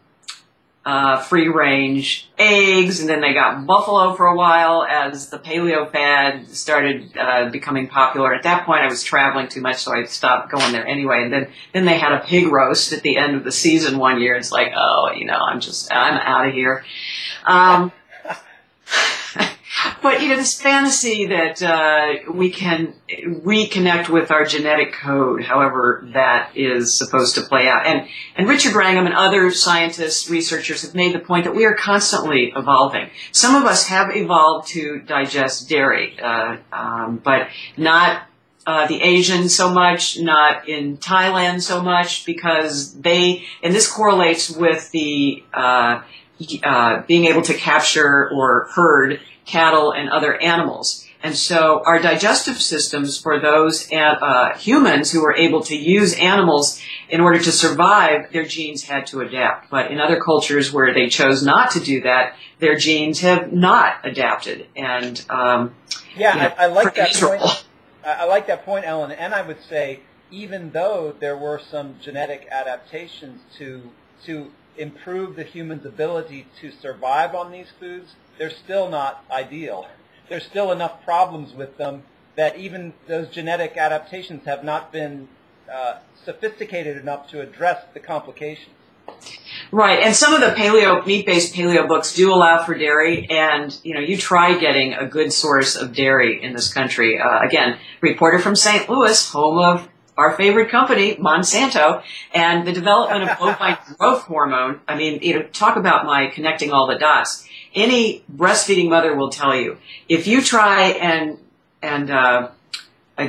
free-range eggs, and then they got buffalo for a while as the paleo fad started becoming popular. At that point, I was traveling too much, so I stopped going there anyway. And then they had a pig roast at the end of the season one year. It's like, I'm out of here. But, this fantasy that we can reconnect with our genetic code, however that is supposed to play out. And Richard Wrangham and other scientists, researchers have made the point that we are constantly evolving. Some of us have evolved to digest dairy, but not the Asians so much, not in Thailand so much, because and this correlates with the being able to capture or herd cattle and other animals. And so our digestive systems for those humans who were able to use animals in order to survive, their genes had to adapt. But in other cultures where they chose not to do that, their genes have not adapted. And Yeah, I like that point. I like that point, Ellen. And I would say, even though there were some genetic adaptations to improve the human's ability to survive on these foods, they're still not ideal. There's still enough problems with them that even those genetic adaptations have not been sophisticated enough to address the complications. Right, and some of the meat-based paleo books do allow for dairy, and you try getting a good source of dairy in this country. Again, reporter from St. Louis, home of our favorite company, Monsanto, and the development of bovine growth hormone. I mean, talk about my connecting all the dots. Any breastfeeding mother will tell you, if you try and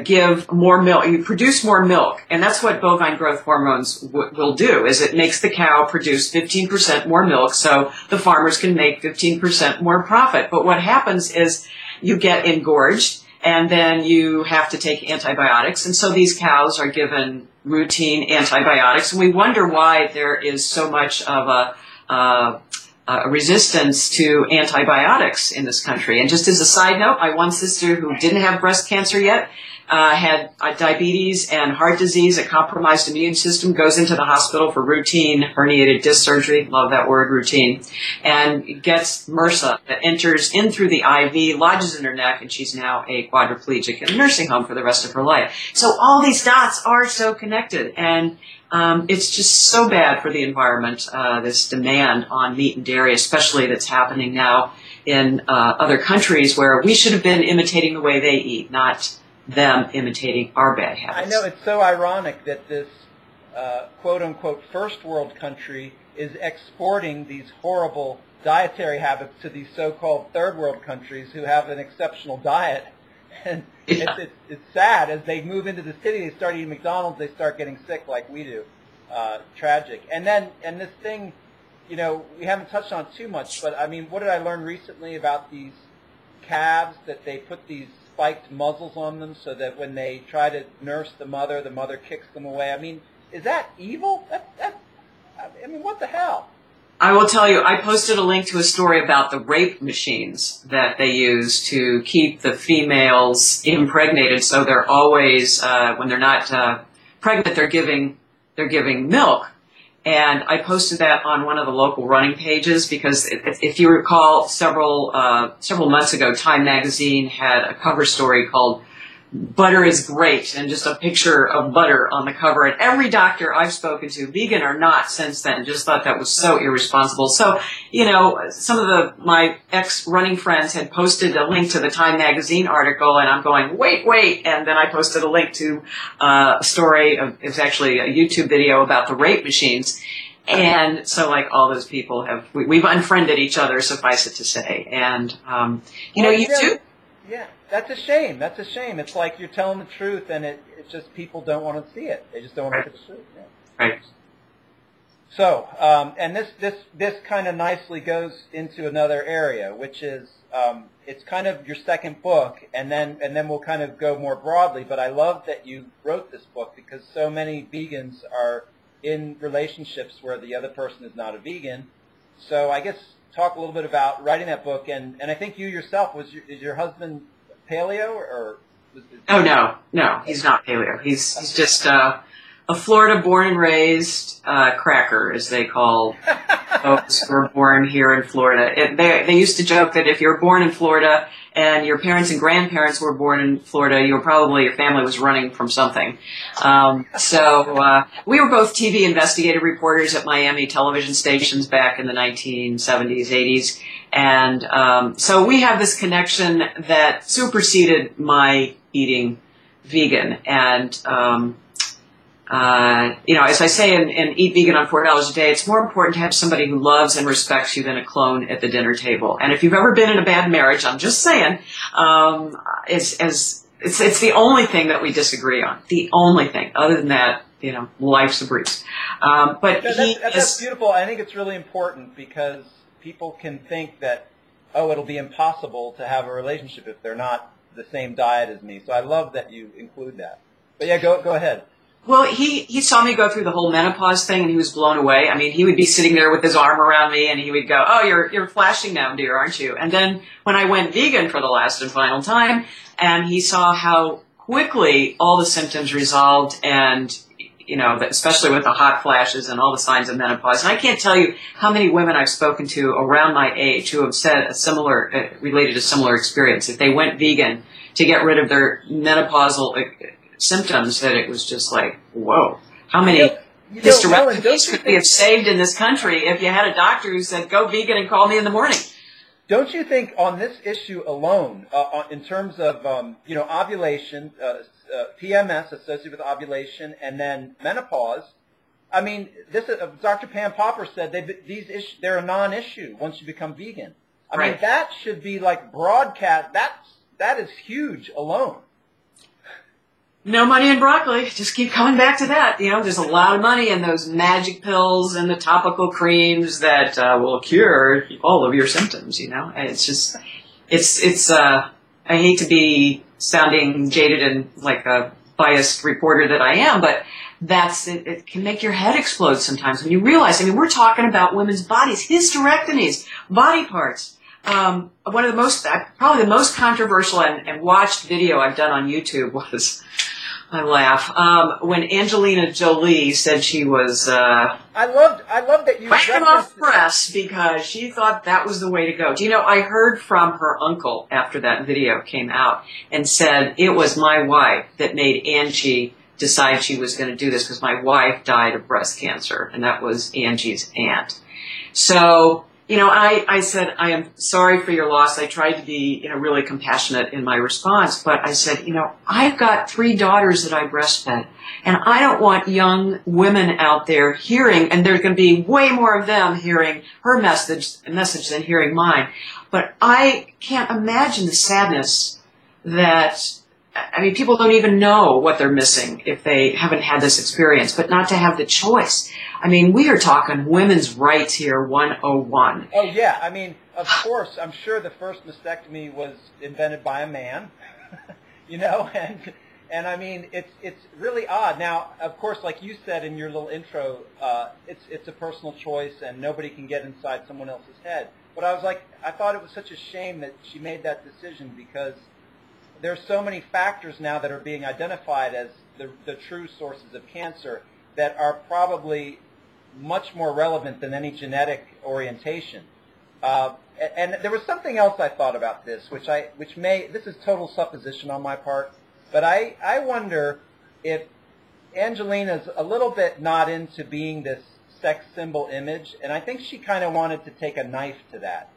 give more milk, you produce more milk, and that's what bovine growth hormones will do, is it makes the cow produce 15% more milk, so the farmers can make 15% more profit. But what happens is you get engorged, and then you have to take antibiotics, and so these cows are given routine antibiotics, and we wonder why there is so much of a resistance to antibiotics in this country. And just as a side note, my one sister who didn't have breast cancer yet had diabetes and heart disease, a compromised immune system, goes into the hospital for routine herniated disc surgery, love that word, routine, and gets MRSA that enters in through the IV, lodges in her neck, and she's now a quadriplegic in a nursing home for the rest of her life. So all these dots are so connected, and it's just so bad for the environment, this demand on meat and dairy, especially that's happening now in other countries where we should have been imitating the way they eat, not them imitating our bad habits. I know, it's so ironic that this quote-unquote first world country is exporting these horrible dietary habits to these so-called third world countries who have an exceptional diet. And it's sad. As they move into the city, they start eating McDonald's, they start getting sick like we do. Tragic. And this thing, we haven't touched on too much, but I mean, what did I learn recently about these calves, that they put these spiked muzzles on them so that when they try to nurse the mother kicks them away? I mean, is that evil? I mean, what the hell? I will tell you, I posted a link to a story about the rape machines that they use to keep the females impregnated, so they're always, when they're not pregnant, they're giving milk. And I posted that on one of the local running pages because if you recall, several months ago, Time magazine had a cover story called "Butter is Great," and just a picture of butter on the cover. And every doctor I've spoken to, vegan or not, since then, just thought that was so irresponsible. So, some of my ex-running friends had posted a link to the Time magazine article, and I'm going, wait. And then I posted a link to a story, it was actually a YouTube video about the rape machines. And so, all those people we've unfriended each other, suffice it to say. And, you too. Yeah. That's a shame. That's a shame. It's like you're telling the truth, and it's just people don't want to see it. They just don't want to look at the truth. Yeah. Right. So, and this kind of nicely goes into another area, which is it's kind of your second book, and then we'll kind of go more broadly. But I love that you wrote this book because so many vegans are in relationships where the other person is not a vegan. So I guess talk a little bit about writing that book, and I think you yourself is your husband paleo or? Oh no, he's not paleo. He's just a Florida born and raised cracker, as they call folks who are born here in Florida. They used to joke that if you're born in Florida and your parents and grandparents were born in Florida, your family was running from something. So we were both TV investigative reporters at Miami television stations back in the 1970s, 80s. And so we have this connection that superseded my eating vegan. And as I say in Eat Vegan on $4 a Day, it's more important to have somebody who loves and respects you than a clone at the dinner table. And if you've ever been in a bad marriage, I'm just saying, it's the only thing that we disagree on. The only thing. Other than that, life's a breeze. But that's beautiful. I think it's really important because people can think that, it'll be impossible to have a relationship if they're not the same diet as me. So I love that you include that. But yeah, go ahead. Well, he saw me go through the whole menopause thing, and he was blown away. I mean, he would be sitting there with his arm around me, and he would go, "Oh, you're flashing now, dear, aren't you?" And then when I went vegan for the last and final time, and he saw how quickly all the symptoms resolved, and especially with the hot flashes and all the signs of menopause. And I can't tell you how many women I've spoken to around my age who have said related a similar experience. If they went vegan to get rid of their menopausal symptoms, that it was just like, whoa, how many hysterectomies could we have saved in this country if you had a doctor who said, go vegan and call me in the morning? Don't you think on this issue alone, in terms of ovulation, PMS associated with ovulation, and then menopause, I mean, this Dr. Pam Popper said they're a non-issue once you become vegan. I mean, that should be like broadcast. That is huge alone. No money in broccoli. Just keep coming back to that. There's a lot of money in those magic pills and the topical creams that will cure all of your symptoms. And it's just, I hate to be sounding jaded and like a biased reporter that I am, but it can make your head explode sometimes when you realize, we're talking about women's bodies, hysterectomies, body parts. One of the probably the most controversial and watched video I've done on YouTube was, I laugh, when Angelina Jolie said she was I love that you whacking off breasts because she thought that was the way to go. I heard from her uncle after that video came out and said it was my wife that made Angie decide she was going to do this because my wife died of breast cancer, and that was Angie's aunt. So I said, I am sorry for your loss. I tried to be, really compassionate in my response, but I said, I've got 3 daughters that I breastfed, and I don't want young women out there hearing, and there's going to be way more of them hearing her message than hearing mine. But I can't imagine the sadness that, people don't even know what they're missing if they haven't had this experience, but not to have the choice. We are talking women's rights here, 101. Oh, yeah. Of course, I'm sure the first mastectomy was invented by a man, and it's really odd. Now, of course, like you said in your little intro, it's a personal choice and nobody can get inside someone else's head. But I thought it was such a shame that she made that decision because there's so many factors now that are being identified as the true sources of cancer that are probably much more relevant than any genetic orientation. And there was something else I thought about this, this is total supposition on my part, but I wonder if Angelina's a little bit not into being this sex symbol image, and I think she kind of wanted to take a knife to that.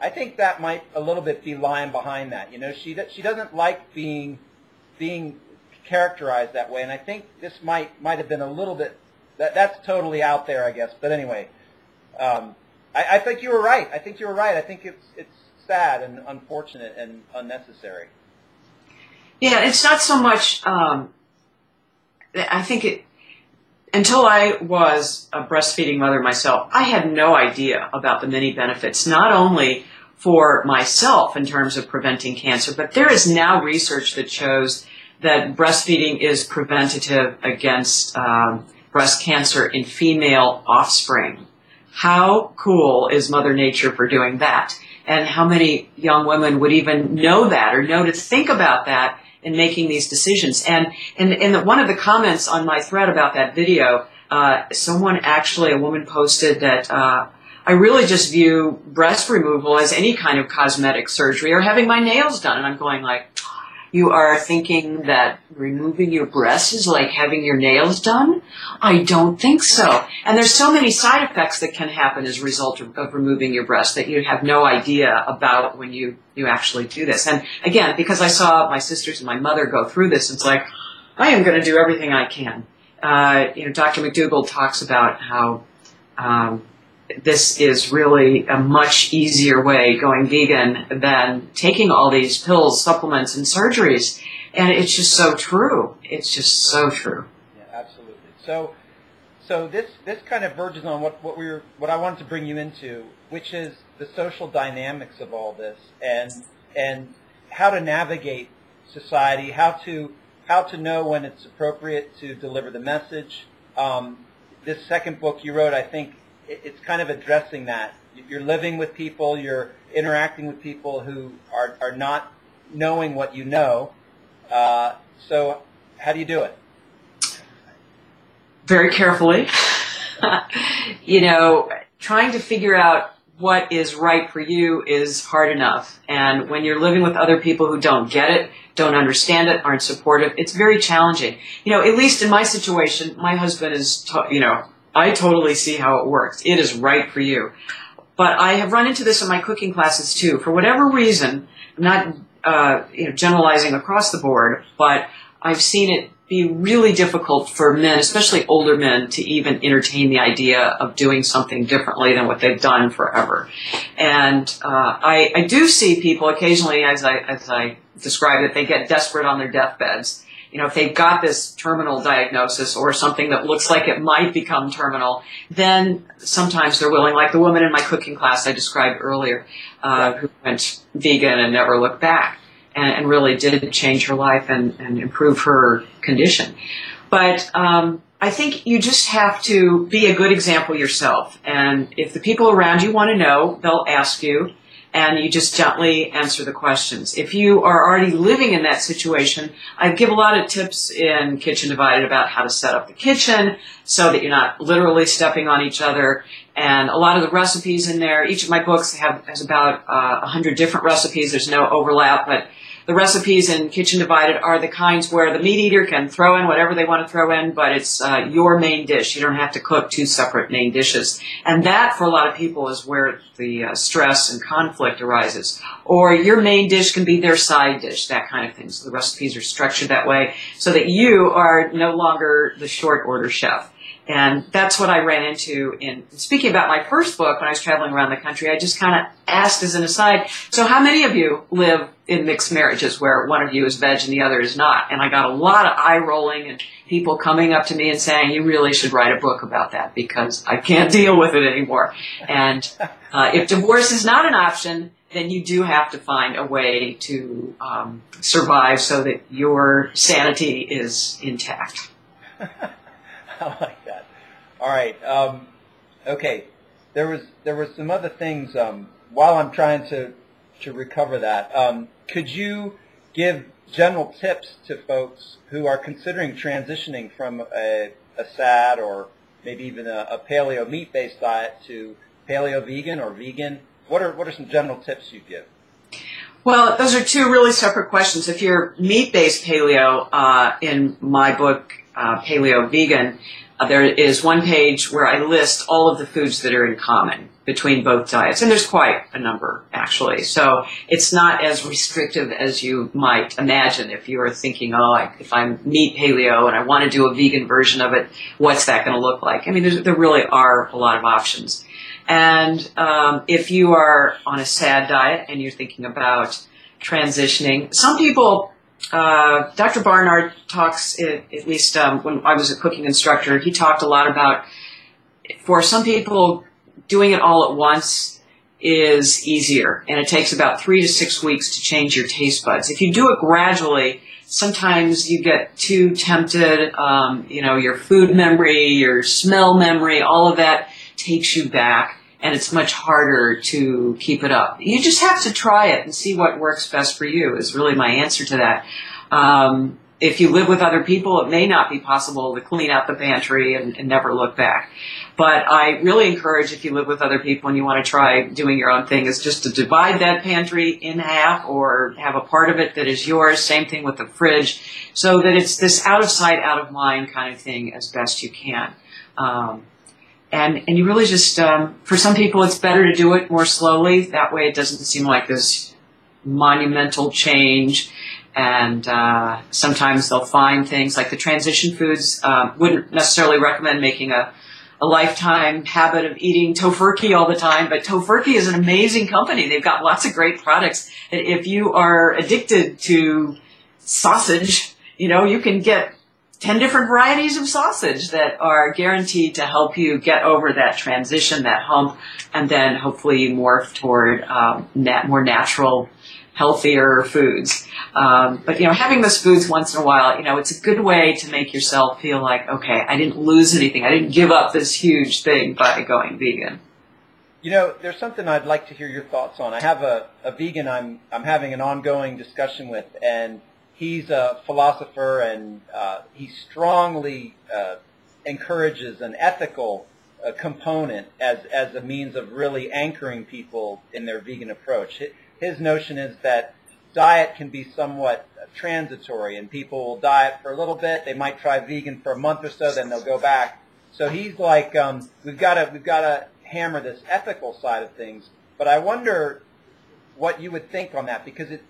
I think that might a little bit be lying behind that. She doesn't like being characterized that way, and I think this might have been a little bit. That's totally out there, I guess. But anyway, I think you were right. I think it's sad and unfortunate and unnecessary. Yeah, it's not so much. I think until I was a breastfeeding mother myself, I had no idea about the many benefits, not only for myself in terms of preventing cancer, but there is now research that shows that breastfeeding is preventative against breast cancer in female offspring. How cool is Mother Nature for doing that? And how many young women would even know that or know to think about that in making these decisions? And in one of the comments on my thread about that video, a woman posted that I really just view breast removal as any kind of cosmetic surgery or having my nails done. And I'm going like, you are thinking that removing your breast is like having your nails done? I don't think so. And there's so many side effects that can happen as a result of removing your breast that you have no idea about when you actually do this. And again, because I saw my sisters and my mother go through this, it's like, I am going to do everything I can. Dr. McDougall talks about how this is really a much easier way going vegan than taking all these pills, supplements, and surgeries. And it's just so true. It's just so true. Yeah, absolutely. So this kind of verges on what I wanted to bring you into, which is the social dynamics of all this and how to navigate society, how to how to know when it's appropriate to deliver the message. This second book you wrote, I think it's kind of addressing that. You're living with people, you're interacting with people who are not knowing what you know. So how do you do it? Very carefully. Trying to figure out what is right for you is hard enough. And when you're living with other people who don't get it, don't understand it, aren't supportive, it's very challenging. At least in my situation, my husband is, I totally see how it works. It is right for you. But I have run into this in my cooking classes too. For whatever reason, I'm not generalizing across the board, but I've seen it be really difficult for men, especially older men, to even entertain the idea of doing something differently than what they've done forever. And I do see people occasionally, as I described it, they get desperate on their deathbeds. If they've got this terminal diagnosis or something that looks like it might become terminal, then sometimes they're willing, like the woman in my cooking class I described earlier, who went vegan and never looked back. And really did change her life and improve her condition. But I think you just have to be a good example yourself. And if the people around you want to know, they'll ask you, and you just gently answer the questions. If you are already living in that situation, I give a lot of tips in Kitchen Divided about how to set up the kitchen so that you're not literally stepping on each other. And a lot of the recipes in there, each of my books has about 100 different recipes. There's no overlap, but the recipes in Kitchen Divided are the kinds where the meat eater can throw in whatever they want to throw in, but it's your main dish. You don't have to cook two separate main dishes. And that, for a lot of people, is where the stress and conflict arises. Or your main dish can be their side dish, that kind of thing. So the recipes are structured that way so that you are no longer the short order chef. And that's what I ran into in speaking about my first book when I was traveling around the country. I just kind of asked as an aside, so how many of you live in mixed marriages where one of you is veg and the other is not? And I got a lot of eye rolling and people coming up to me and saying, you really should write a book about that because I can't deal with it anymore. And if divorce is not an option, then you do have to find a way to survive so that your sanity is intact. I like that. All right. Okay. There was some other things while I'm trying to recover that. Could you give general tips to folks who are considering transitioning from a SAD or maybe even a paleo meat-based diet to paleo-vegan or vegan? What are some general tips you'd give? Well, those are two really separate questions. If you're meat-based paleo, in my book, Paleo-Vegan, there is one page where I list all of the foods that are in common between both diets. And there's quite a number, actually. So it's not as restrictive as you might imagine if you are thinking, if I'm meat paleo and I want to do a vegan version of it, what's that going to look like? I mean, there really are a lot of options. And if you are on a SAD diet and you're thinking about transitioning, some people... Dr. Barnard talks, at least when I was a cooking instructor, he talked a lot about, for some people, doing it all at once is easier, and it takes about 3 to 6 weeks to change your taste buds. If you do it gradually, sometimes you get too tempted, your food memory, your smell memory, all of that takes you back. And it's much harder to keep it up. You just have to try it and see what works best for you is really my answer to that. If you live with other people, it may not be possible to clean out the pantry and never look back. But I really encourage, if you live with other people and you want to try doing your own thing, is just to divide that pantry in half or have a part of it that is yours. Same thing with the fridge, so that it's this out of sight, out of mind kind of thing as best you can. And you really just, for some people, it's better to do it more slowly. That way it doesn't seem like this monumental change. And sometimes they'll find things like the transition foods. Wouldn't necessarily recommend making a lifetime habit of eating tofurkey all the time. But Tofurkey is an amazing company. They've got lots of great products. If you are addicted to sausage, you can get 10 different varieties of sausage that are guaranteed to help you get over that transition, that hump, and then hopefully morph toward more natural healthier foods. But, having those foods once in a while, it's a good way to make yourself feel like, okay, I didn't lose anything. I didn't give up this huge thing by going vegan. There's something I'd like to hear your thoughts on. I have a vegan I'm having an ongoing discussion with, and he's a philosopher, and he strongly encourages an ethical component as a means of really anchoring people in their vegan approach. His notion is that diet can be somewhat transitory, and people will diet for a little bit. They might try vegan for a month or so, then they'll go back. So he's like, we've got to hammer this ethical side of things. But I wonder what you would think on that, because it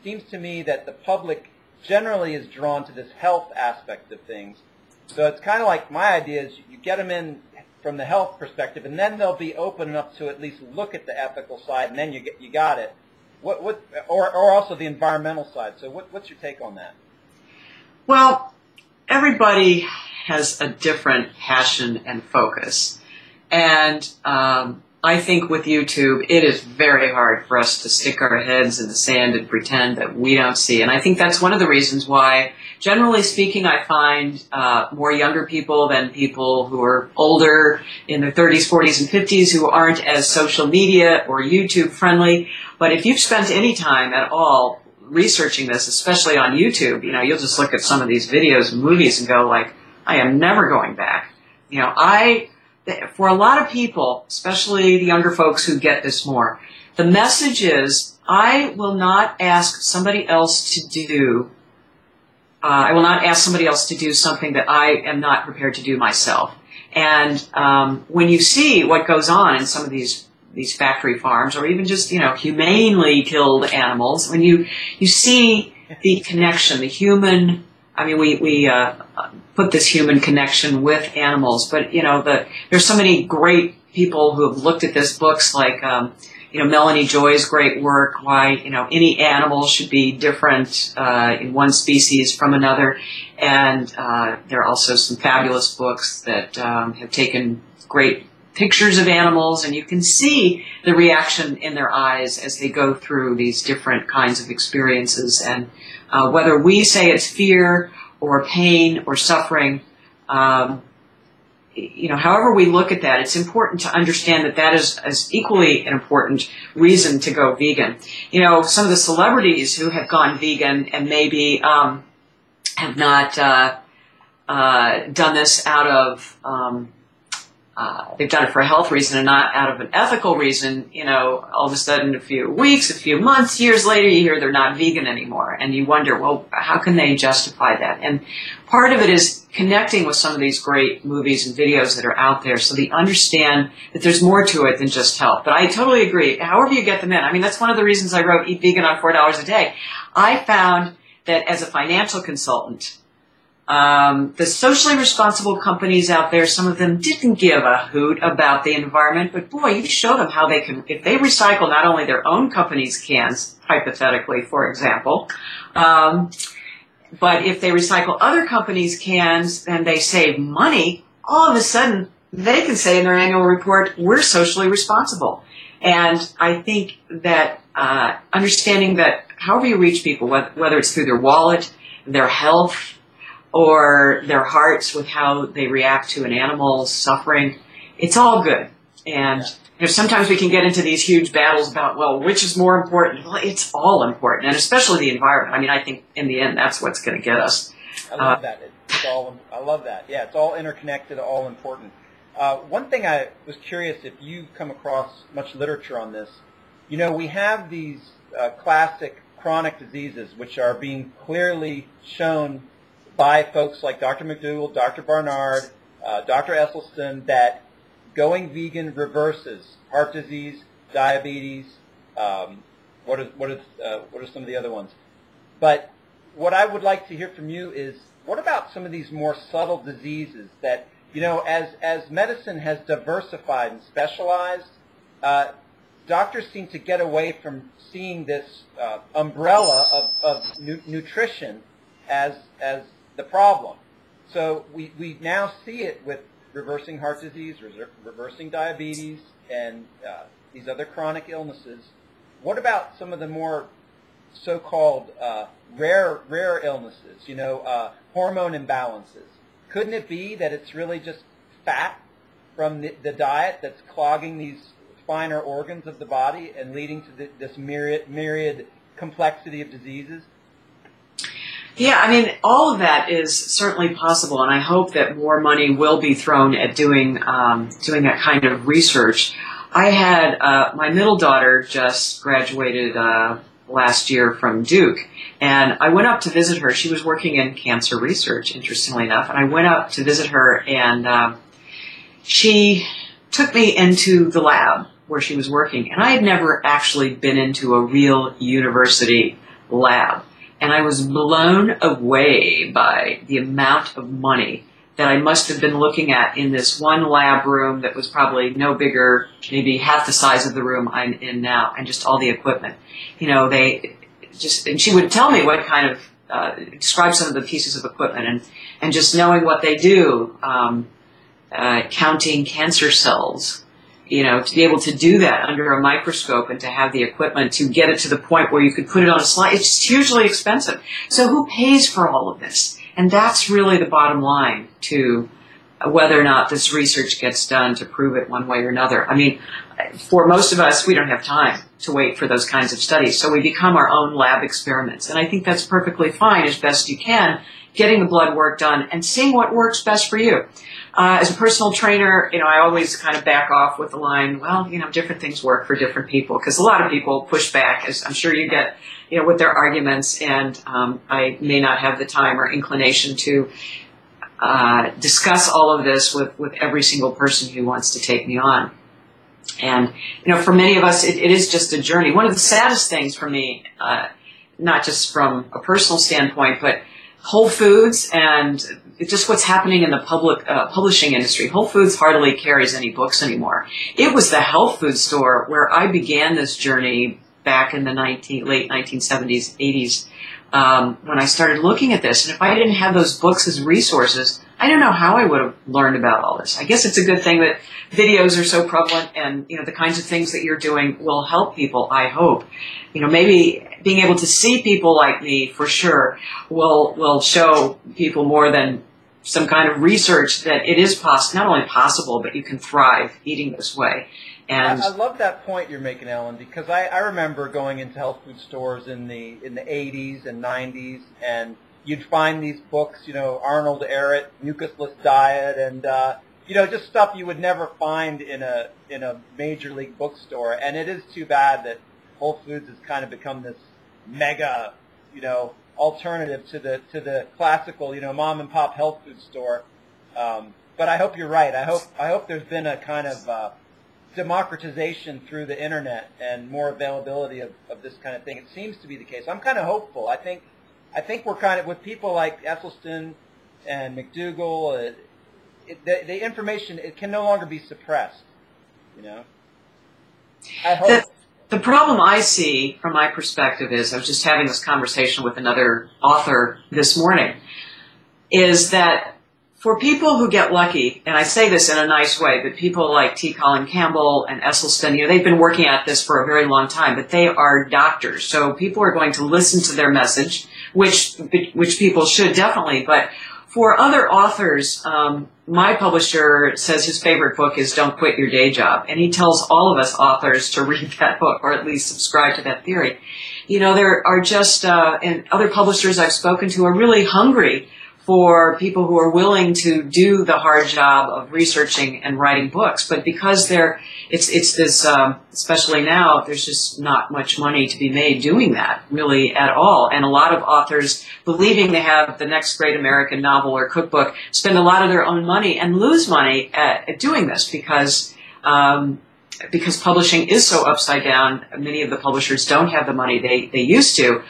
seems to me that the public generally is drawn to this health aspect of things. So it's kind of like, my idea is you get them in from the health perspective, and then they'll be open enough to at least look at the ethical side, and then you got it. Or also the environmental side. So what's your take on that? Well, everybody has a different passion and focus. And I think with YouTube, it is very hard for us to stick our heads in the sand and pretend that we don't see. And I think that's one of the reasons why, generally speaking, I find more younger people than people who are older in their 30s, 40s, and 50s who aren't as social media or YouTube friendly. But if you've spent any time at all researching this, especially on YouTube, you'll just look at some of these videos and movies and go like, I am never going back. For a lot of people, especially the younger folks who get this more, the message is, I will not ask somebody else to do something that I am not prepared to do myself. And when you see what goes on in some of these factory farms, or even just, humanely killed animals, when you see the connection, the human, we put this human connection with animals, but, there's so many great people who have looked at this, books like, Melanie Joy's great work, why, any animal should be different in one species from another. And there are also some fabulous books that have taken great pictures of animals, and you can see the reaction in their eyes as they go through these different kinds of experiences. And whether we say it's fear or pain or suffering, however we look at that, it's important to understand that that is equally an important reason to go vegan. Some of the celebrities who have gone vegan and maybe have not done this out of they've done it for a health reason and not out of an ethical reason, all of a sudden a few weeks, a few months, years later, you hear they're not vegan anymore. And you wonder, well, how can they justify that? And part of it is connecting with some of these great movies and videos that are out there so they understand that there's more to it than just health. But I totally agree. However you get them in. That's one of the reasons I wrote Eat Vegan on $4 a Day. I found that as a financial consultant, the socially responsible companies out there, some of them didn't give a hoot about the environment, but boy, you show them how they can, if they recycle not only their own company's cans, hypothetically, for example, but if they recycle other companies' cans and they save money, all of a sudden they can say in their annual report, we're socially responsible. And I think that understanding that however you reach people, whether it's through their wallet, their health, or their hearts with how they react to an animal's suffering, it's all good. And sometimes we can get into these huge battles about, well, which is more important? Well, it's all important, and especially the environment. I think in the end, that's what's going to get us. I love that. I love that. Yeah, it's all interconnected, all important. One thing I was curious if you've come across much literature on this. We have these classic chronic diseases which are being clearly shown by folks like Dr. McDougall, Dr. Barnard, Dr. Esselstyn, that going vegan reverses heart disease, diabetes. What are some of the other ones? But what I would like to hear from you is, what about some of these more subtle diseases that, as medicine has diversified and specialized, doctors seem to get away from seeing this umbrella of nutrition as the problem. So we now see it with reversing heart disease, reversing diabetes, and these other chronic illnesses. What about some of the more so-called rare illnesses, hormone imbalances. Couldn't it be that it's really just fat from the diet that's clogging these finer organs of the body and leading to this myriad complexity of diseases? Yeah, I mean, all of that is certainly possible, and I hope that more money will be thrown at doing that kind of research. I had my middle daughter just graduated last year from Duke, and I went up to visit her. She was working in cancer research, interestingly enough, and I went up to visit her, and she took me into the lab where she was working, and I had never actually been into a real university lab. And I was blown away by the amount of money that I must have been looking at in this one lab room that was probably no bigger, maybe half the size of the room I'm in now, and just all the equipment. And she would tell me what kind of, describe some of the pieces of equipment, and just knowing what they do, counting cancer cells, to be able to do that under a microscope and to have the equipment to get it to the point where you could put it on a slide, it's hugely expensive. So who pays for all of this? And that's really the bottom line to whether or not this research gets done to prove it one way or another. I mean, for most of us, we don't have time to wait for those kinds of studies. So we become our own lab experiments. And I think that's perfectly fine as best you can, getting the blood work done and seeing what works best for you. As a personal trainer, I always kind of back off with the line, well, different things work for different people, because a lot of people push back, as I'm sure you get, with their arguments, and I may not have the time or inclination to discuss all of this with every single person who wants to take me on. And, for many of us, it is just a journey. One of the saddest things for me, not just from a personal standpoint, but Whole Foods and just what's happening in the public publishing industry. Whole Foods hardly carries any books anymore. It was the health food store where I began this journey back in the late 1970s, 80s, when I started looking at this. And if I didn't have those books as resources, I don't know how I would have learned about all this. I guess it's a good thing that videos are so prevalent, and the kinds of things that you're doing will help people, I hope. Maybe being able to see people like me, for sure, will show people more than some kind of research that it is not only possible, but you can thrive eating this way. And I love that point you're making, Ellen, because I remember going into health food stores in the 80s and 90s, and you'd find these books, Arnold Ehret, Mucusless Diet, and just stuff you would never find in a major league bookstore. And it is too bad that Whole Foods has kind of become this mega, alternative to the classical, mom and pop health food store. But I hope you're right. I hope there's been a kind of democratization through the internet and more availability of this kind of thing. It seems to be the case. I'm kind of hopeful. I think we're kind of, with people like Esselstyn and McDougall, the information, it can no longer be suppressed. I hope. The problem I see from my perspective is, I was just having this conversation with another author this morning, is that for people who get lucky, and I say this in a nice way, but people like T. Colin Campbell and Esselstyn, they've been working at this for a very long time, but they are doctors. So people are going to listen to their message, which people should definitely, but for other authors, my publisher says his favorite book is Don't Quit Your Day Job. And he tells all of us authors to read that book, or at least subscribe to that theory. There are just, and other publishers I've spoken to are really hungry for people who are willing to do the hard job of researching and writing books. But because it's this, especially now, there's just not much money to be made doing that, really, at all. And a lot of authors, believing they have the next great American novel or cookbook, spend a lot of their own money and lose money at doing this because publishing is so upside down. Many of the publishers don't have the money they used to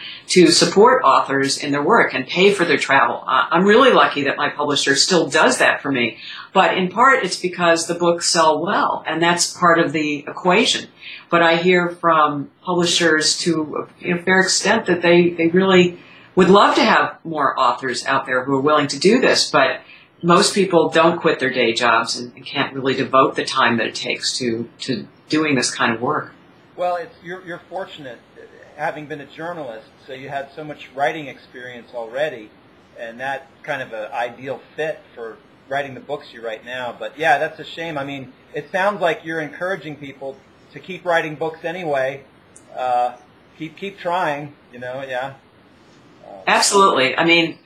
support authors in their work and pay for their travel. I'm really lucky that my publisher still does that for me. But in part, it's because the books sell well, and that's part of the equation. But I hear from publishers to a fair extent that they really would love to have more authors out there who are willing to do this, but most people don't quit their day jobs and can't really devote the time that it takes to doing this kind of work. Well, you're fortunate. having been a journalist, so you had so much writing experience already, and that kind of an ideal fit for writing the books you write now. But yeah, that's a shame. I mean, it sounds like you're encouraging people to keep writing books anyway. Keep trying, yeah. Absolutely. I mean,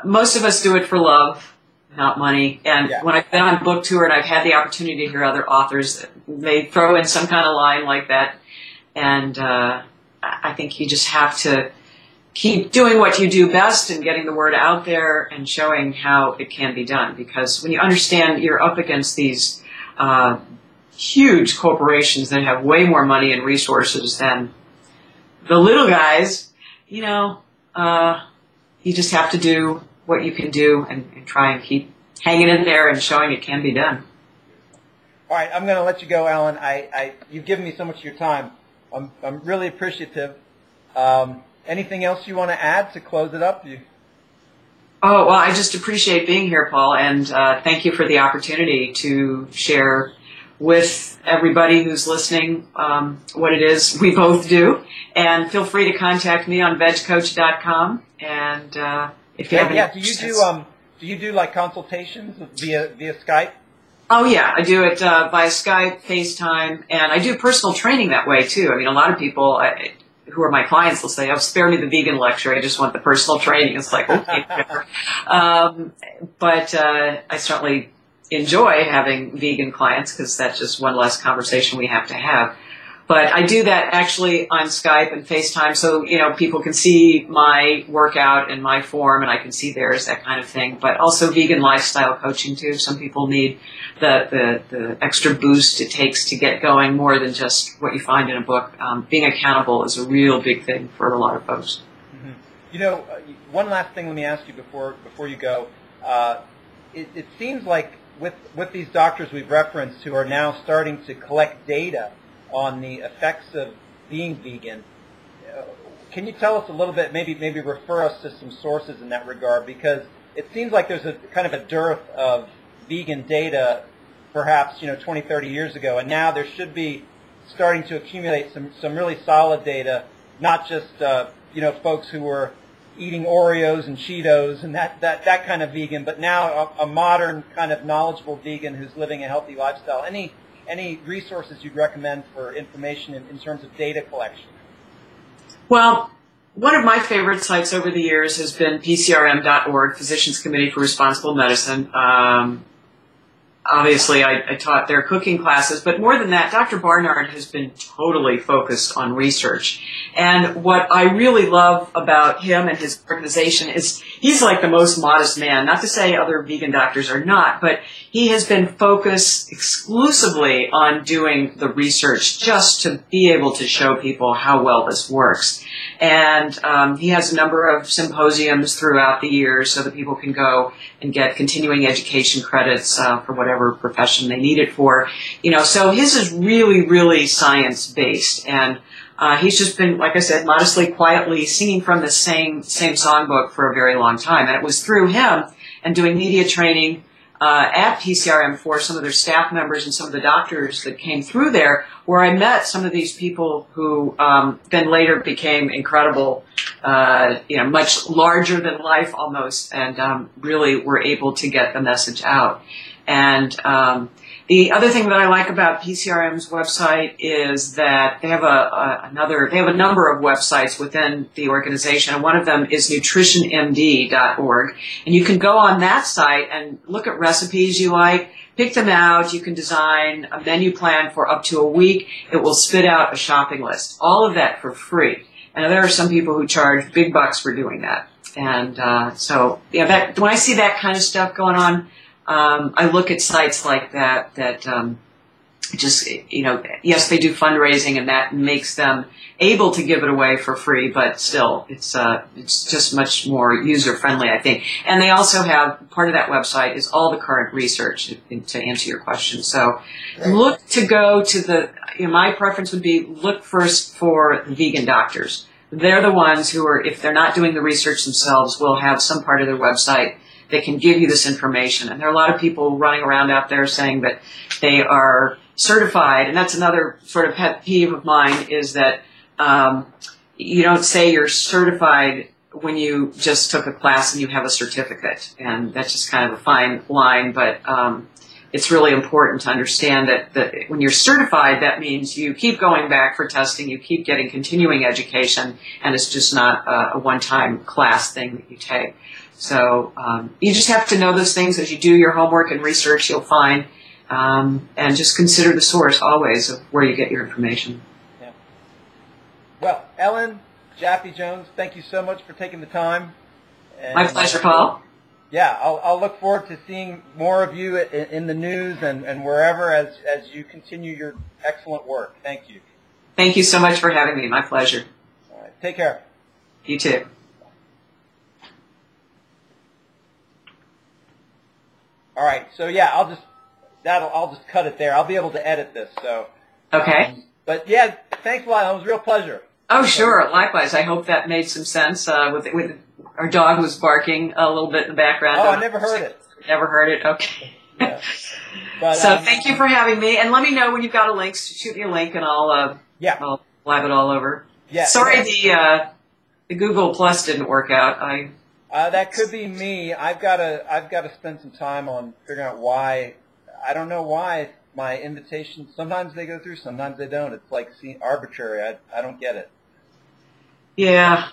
most of us do it for love, not money. And when I've been on book tour and I've had the opportunity to hear other authors, they throw in some kind of line like that. And I think you just have to keep doing what you do best and getting the word out there and showing how it can be done. Because when you understand you're up against these huge corporations that have way more money and resources than the little guys, you just have to do what you can do and try and keep hanging in there and showing it can be done. All right, I'm going to let you go, Ellen. You've given me so much of your time. I'm really appreciative. Anything else you want to add to close it up? Oh, well, I just appreciate being here, Paul, and thank you for the opportunity to share with everybody who's listening what it is we both do. And feel free to contact me on vegcoach.com. And if you have any questions. Do you do like consultations via Skype? Oh, yeah, I do it via Skype, FaceTime, and I do personal training that way, too. I mean, a lot of people who are my clients will say, oh, spare me the vegan lecture. I just want the personal training. It's like, okay, whatever. But I certainly enjoy having vegan clients because that's just one less conversation we have to have. But I do that actually on Skype and FaceTime so, people can see my workout and my form and I can see theirs, that kind of thing. But also vegan lifestyle coaching too. Some people need the extra boost it takes to get going more than just what you find in a book. Being accountable is a real big thing for a lot of folks. Mm-hmm. One last thing let me ask you before you go. It seems like with these doctors we've referenced who are now starting to collect data on the effects of being vegan, can you tell us a little bit, maybe refer us to some sources in that regard, because it seems like there's a kind of a dearth of vegan data perhaps 20, 30 years ago, and now there should be starting to accumulate some really solid data, not just folks who were eating Oreos and Cheetos and that kind of vegan, but now a modern kind of knowledgeable vegan who's living a healthy lifestyle. Any resources you'd recommend for information in terms of data collection? Well, one of my favorite sites over the years has been PCRM.org, Physicians Committee for Responsible Medicine. Obviously, I taught their cooking classes, but more than that, Dr. Barnard has been totally focused on research. And what I really love about him and his organization is he's like the most modest man. Not to say other vegan doctors are not, but he has been focused exclusively on doing the research just to be able to show people how well this works. And he has a number of symposiums throughout the years so that people can go and get continuing education credits for whatever profession they need it for. So his is really, really science-based. And he's just been, like I said, modestly, quietly singing from the same songbook for a very long time. And it was through him and doing media training at PCRM for some of their staff members and some of the doctors that came through there, where I met some of these people who then later became incredible, much larger than life almost, and really were able to get the message out. And the other thing that I like about PCRM's website is that they have a number of websites within the organization, and one of them is nutritionmd.org. And you can go on that site and look at recipes you like, pick them out. You can design a menu plan for up to a week. It will spit out a shopping list. All of that for free. And there are some people who charge big bucks for doing that. And when I see that kind of stuff going on, I look at sites like that yes, they do fundraising and that makes them able to give it away for free, but still, it's just much more user-friendly, I think. And they also have, part of that website is all the current research to answer your question. So look to go to my preference would be look first for vegan doctors. They're the ones who are, if they're not doing the research themselves, will have some part of their website that can give you this information. And there are a lot of people running around out there saying that they are certified, and that's another sort of pet peeve of mine, is that you don't say you're certified when you just took a class and you have a certificate. And that's just kind of a fine line, but it's really important to understand that when you're certified, that means you keep going back for testing, you keep getting continuing education, and it's just not a one-time class thing that you take. So you just have to know those things as you do your homework and research. You'll find, and just consider the source always of where you get your information. Yeah. Well, Ellen Jaffe Jones, thank you so much for taking the time. And my pleasure, Paul. Yeah, I'll look forward to seeing more of you in the news and wherever as you continue your excellent work. Thank you. Thank you so much for having me. My pleasure. All right. Take care. You too. All right. So yeah, I'll just cut it there. I'll be able to edit this. So. Okay. But yeah, thanks a lot. It was a real pleasure. Oh, sure. Likewise. I hope that made some sense. With our dog was barking a little bit in the background. Oh, I never heard it. Never heard it. Okay. Yeah. But, so thank you for having me, and let me know when you've got a link. Shoot me a link, and I'll blab it all over. Yeah. Sorry, the Google Plus didn't work out. That could be me. I've got to spend some time on figuring out why. I don't know why my invitations, sometimes they go through, sometimes they don't. It's like arbitrary. I don't get it. Yeah.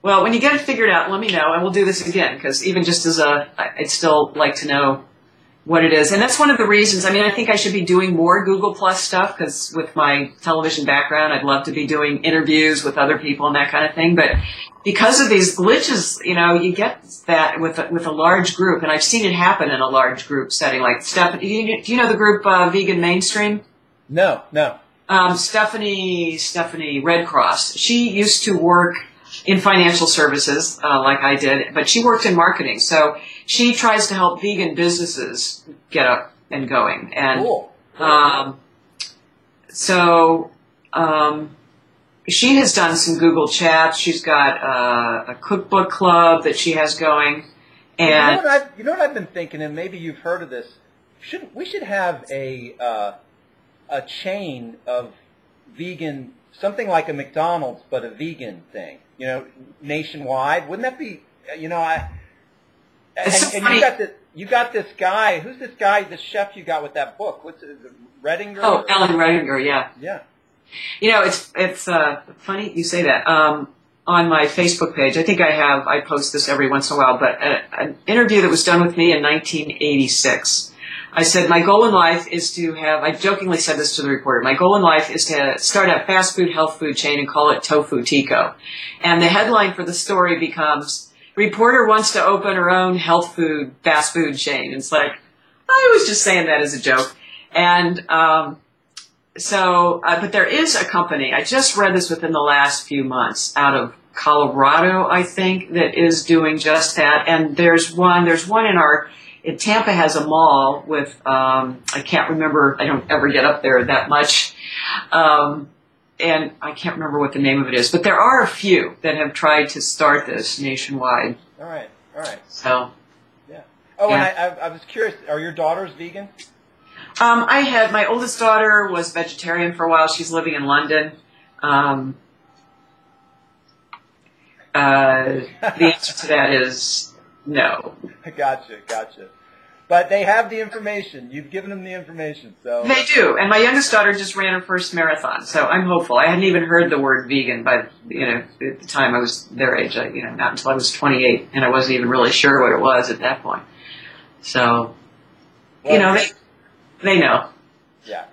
Well, when you get it figured out, let me know, and we'll do this again, because even just as I'd still like to know what it is. And that's one of the reasons. I mean, I think I should be doing more Google Plus stuff, because with my television background, I'd love to be doing interviews with other people and that kind of thing. But because of these glitches, you get that with a large group, and I've seen it happen in a large group setting. Like Stephanie, do you know the group Vegan Mainstream? No. Stephanie Red Cross. She used to work in financial services, like I did, but she worked in marketing. So she tries to help vegan businesses get up and going. And cool. She has done some Google chats. She's got a cookbook club that she has going. And you know what I've been thinking, and maybe you've heard of this. We should have a chain of vegan, something like a McDonald's, but a vegan thing. Nationwide. Wouldn't that be? You got this guy. Who's this guy? This chef you got with that book? What's it? Redinger? Oh, Ellen Redinger. Yeah. Yeah. It's funny you say that. On my Facebook page, I think I post this every once in a while, but an interview that was done with me in 1986. I said, my goal in life is to have, I jokingly said this to the reporter, my goal in life is to start a fast food health food chain and call it Tofu Tico. And the headline for the story becomes, reporter wants to open her own health food, fast food chain. It's like, I was just saying that as a joke. And but there is a company, I just read this within the last few months, out of Colorado, I think, that is doing just that. And there's one Tampa has a mall with, I can't remember, I don't ever get up there that much, and I can't remember what the name of it is, but there are a few that have tried to start this nationwide. All right. So. Yeah. Oh, yeah. And I was curious, are your daughters vegan? My oldest daughter was vegetarian for a while. She's living in London. The answer to that is no. Gotcha. But they have the information. You've given them the information, so. They do. And my youngest daughter just ran her first marathon, so I'm hopeful. I hadn't even heard the word vegan by, at the time I was their age. Not until I was 28, and I wasn't even really sure what it was at that point. So, well, they know. Yeah.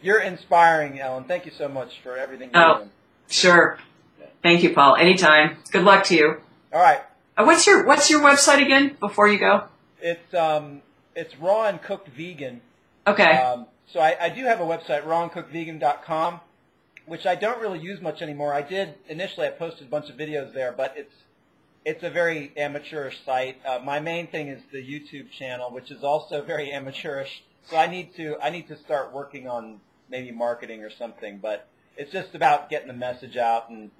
You're inspiring, Ellen. Thank you so much for everything you're doing. Sure. Yeah. Thank you, Paul. Anytime. Good luck to you. All right. What's your website again before you go? It's Raw and Cooked Vegan. Okay. So I do have a website, rawandcookedvegan.com, which I don't really use much anymore. I posted a bunch of videos there, but it's a very amateurish site. My main thing is the YouTube channel, which is also very amateurish. So I need to start working on maybe marketing or something, but it's just about getting the message out and,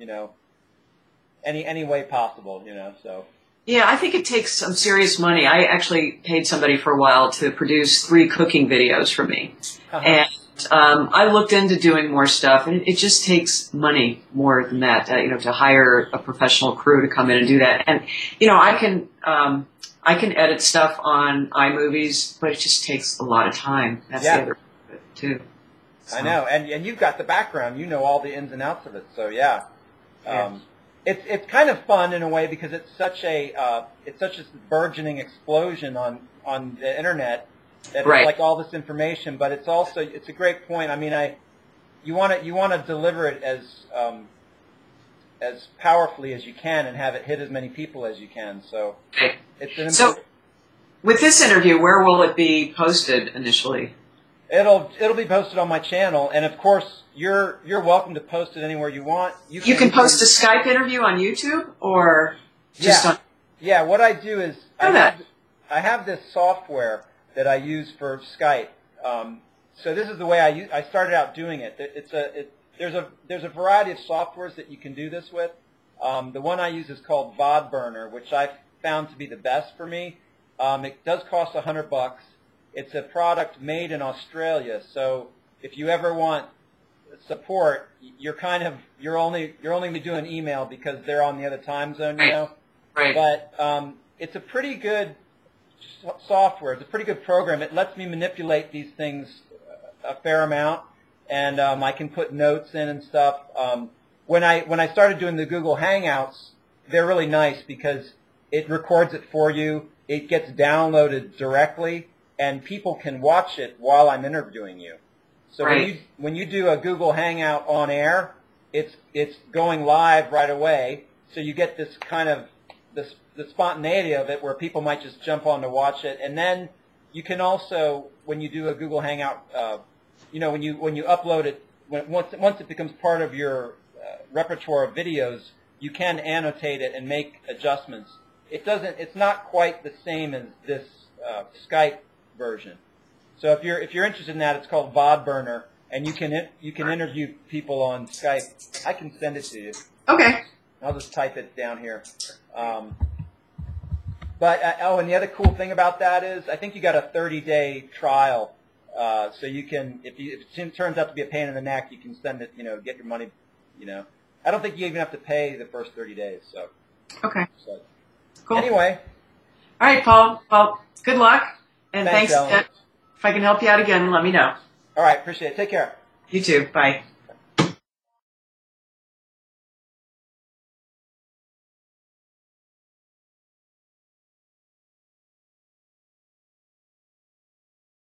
any way possible, so. Yeah, I think it takes some serious money. I actually paid somebody for a while to produce 3 cooking videos for me. Uh-huh. I looked into doing more stuff, and it just takes money more than that, to hire a professional crew to come in and do that. And, I can edit stuff on iMovies, but it just takes a lot of time. That's the other part of it, too. So. I know. And you've got the background. You know all the ins and outs of it. So, yeah. It's kind of fun in a way because it's such a burgeoning explosion on the internet that it's like all this information, but it's a great point. I mean, you want to deliver it as powerfully as you can and have it hit as many people as you can. So So with this interview, where will it be posted initially? It'll be posted on my channel, and of course you're welcome to post it anywhere you want. You can post a Skype interview on YouTube or just on. Yeah, what I do is I have this software that I use for Skype. So this is the way I started out doing it. There's a variety of softwares that you can do this with. The one I use is called VodBurner, which I found to be the best for me. It does cost $100. It's a product made in Australia, so if you ever want support, you're only doing email because they're on the other time zone, you know. Right. But it's a pretty good software. It's a pretty good program. It lets me manipulate these things a fair amount, and I can put notes in and stuff. When I started doing the Google Hangouts, they're really nice because it records it for you. It gets downloaded directly, and people can watch it while I'm interviewing you. So when you do a Google Hangout on air, it's going live right away. So you get this kind of the spontaneity of it, where people might just jump on to watch it. And then you can also, when you do a Google Hangout, when you upload it, once it becomes part of your repertoire of videos, you can annotate it and make adjustments. It's not quite the same as this Skype version. So if you're interested in that, it's called VodBurner, and you can interview people on Skype. I can send it to you. Okay. I'll just type it down here. And the other cool thing about that is I think you got a 30-day trial, so you can if it turns out to be a pain in the neck, you can send it, get your money, I don't think you even have to pay the first 30 days. So. Okay. So, cool. Anyway. All right, Paul. Well, good luck. And thanks. Ellen. If I can help you out again, let me know. All right. Appreciate it. Take care. You too. Bye.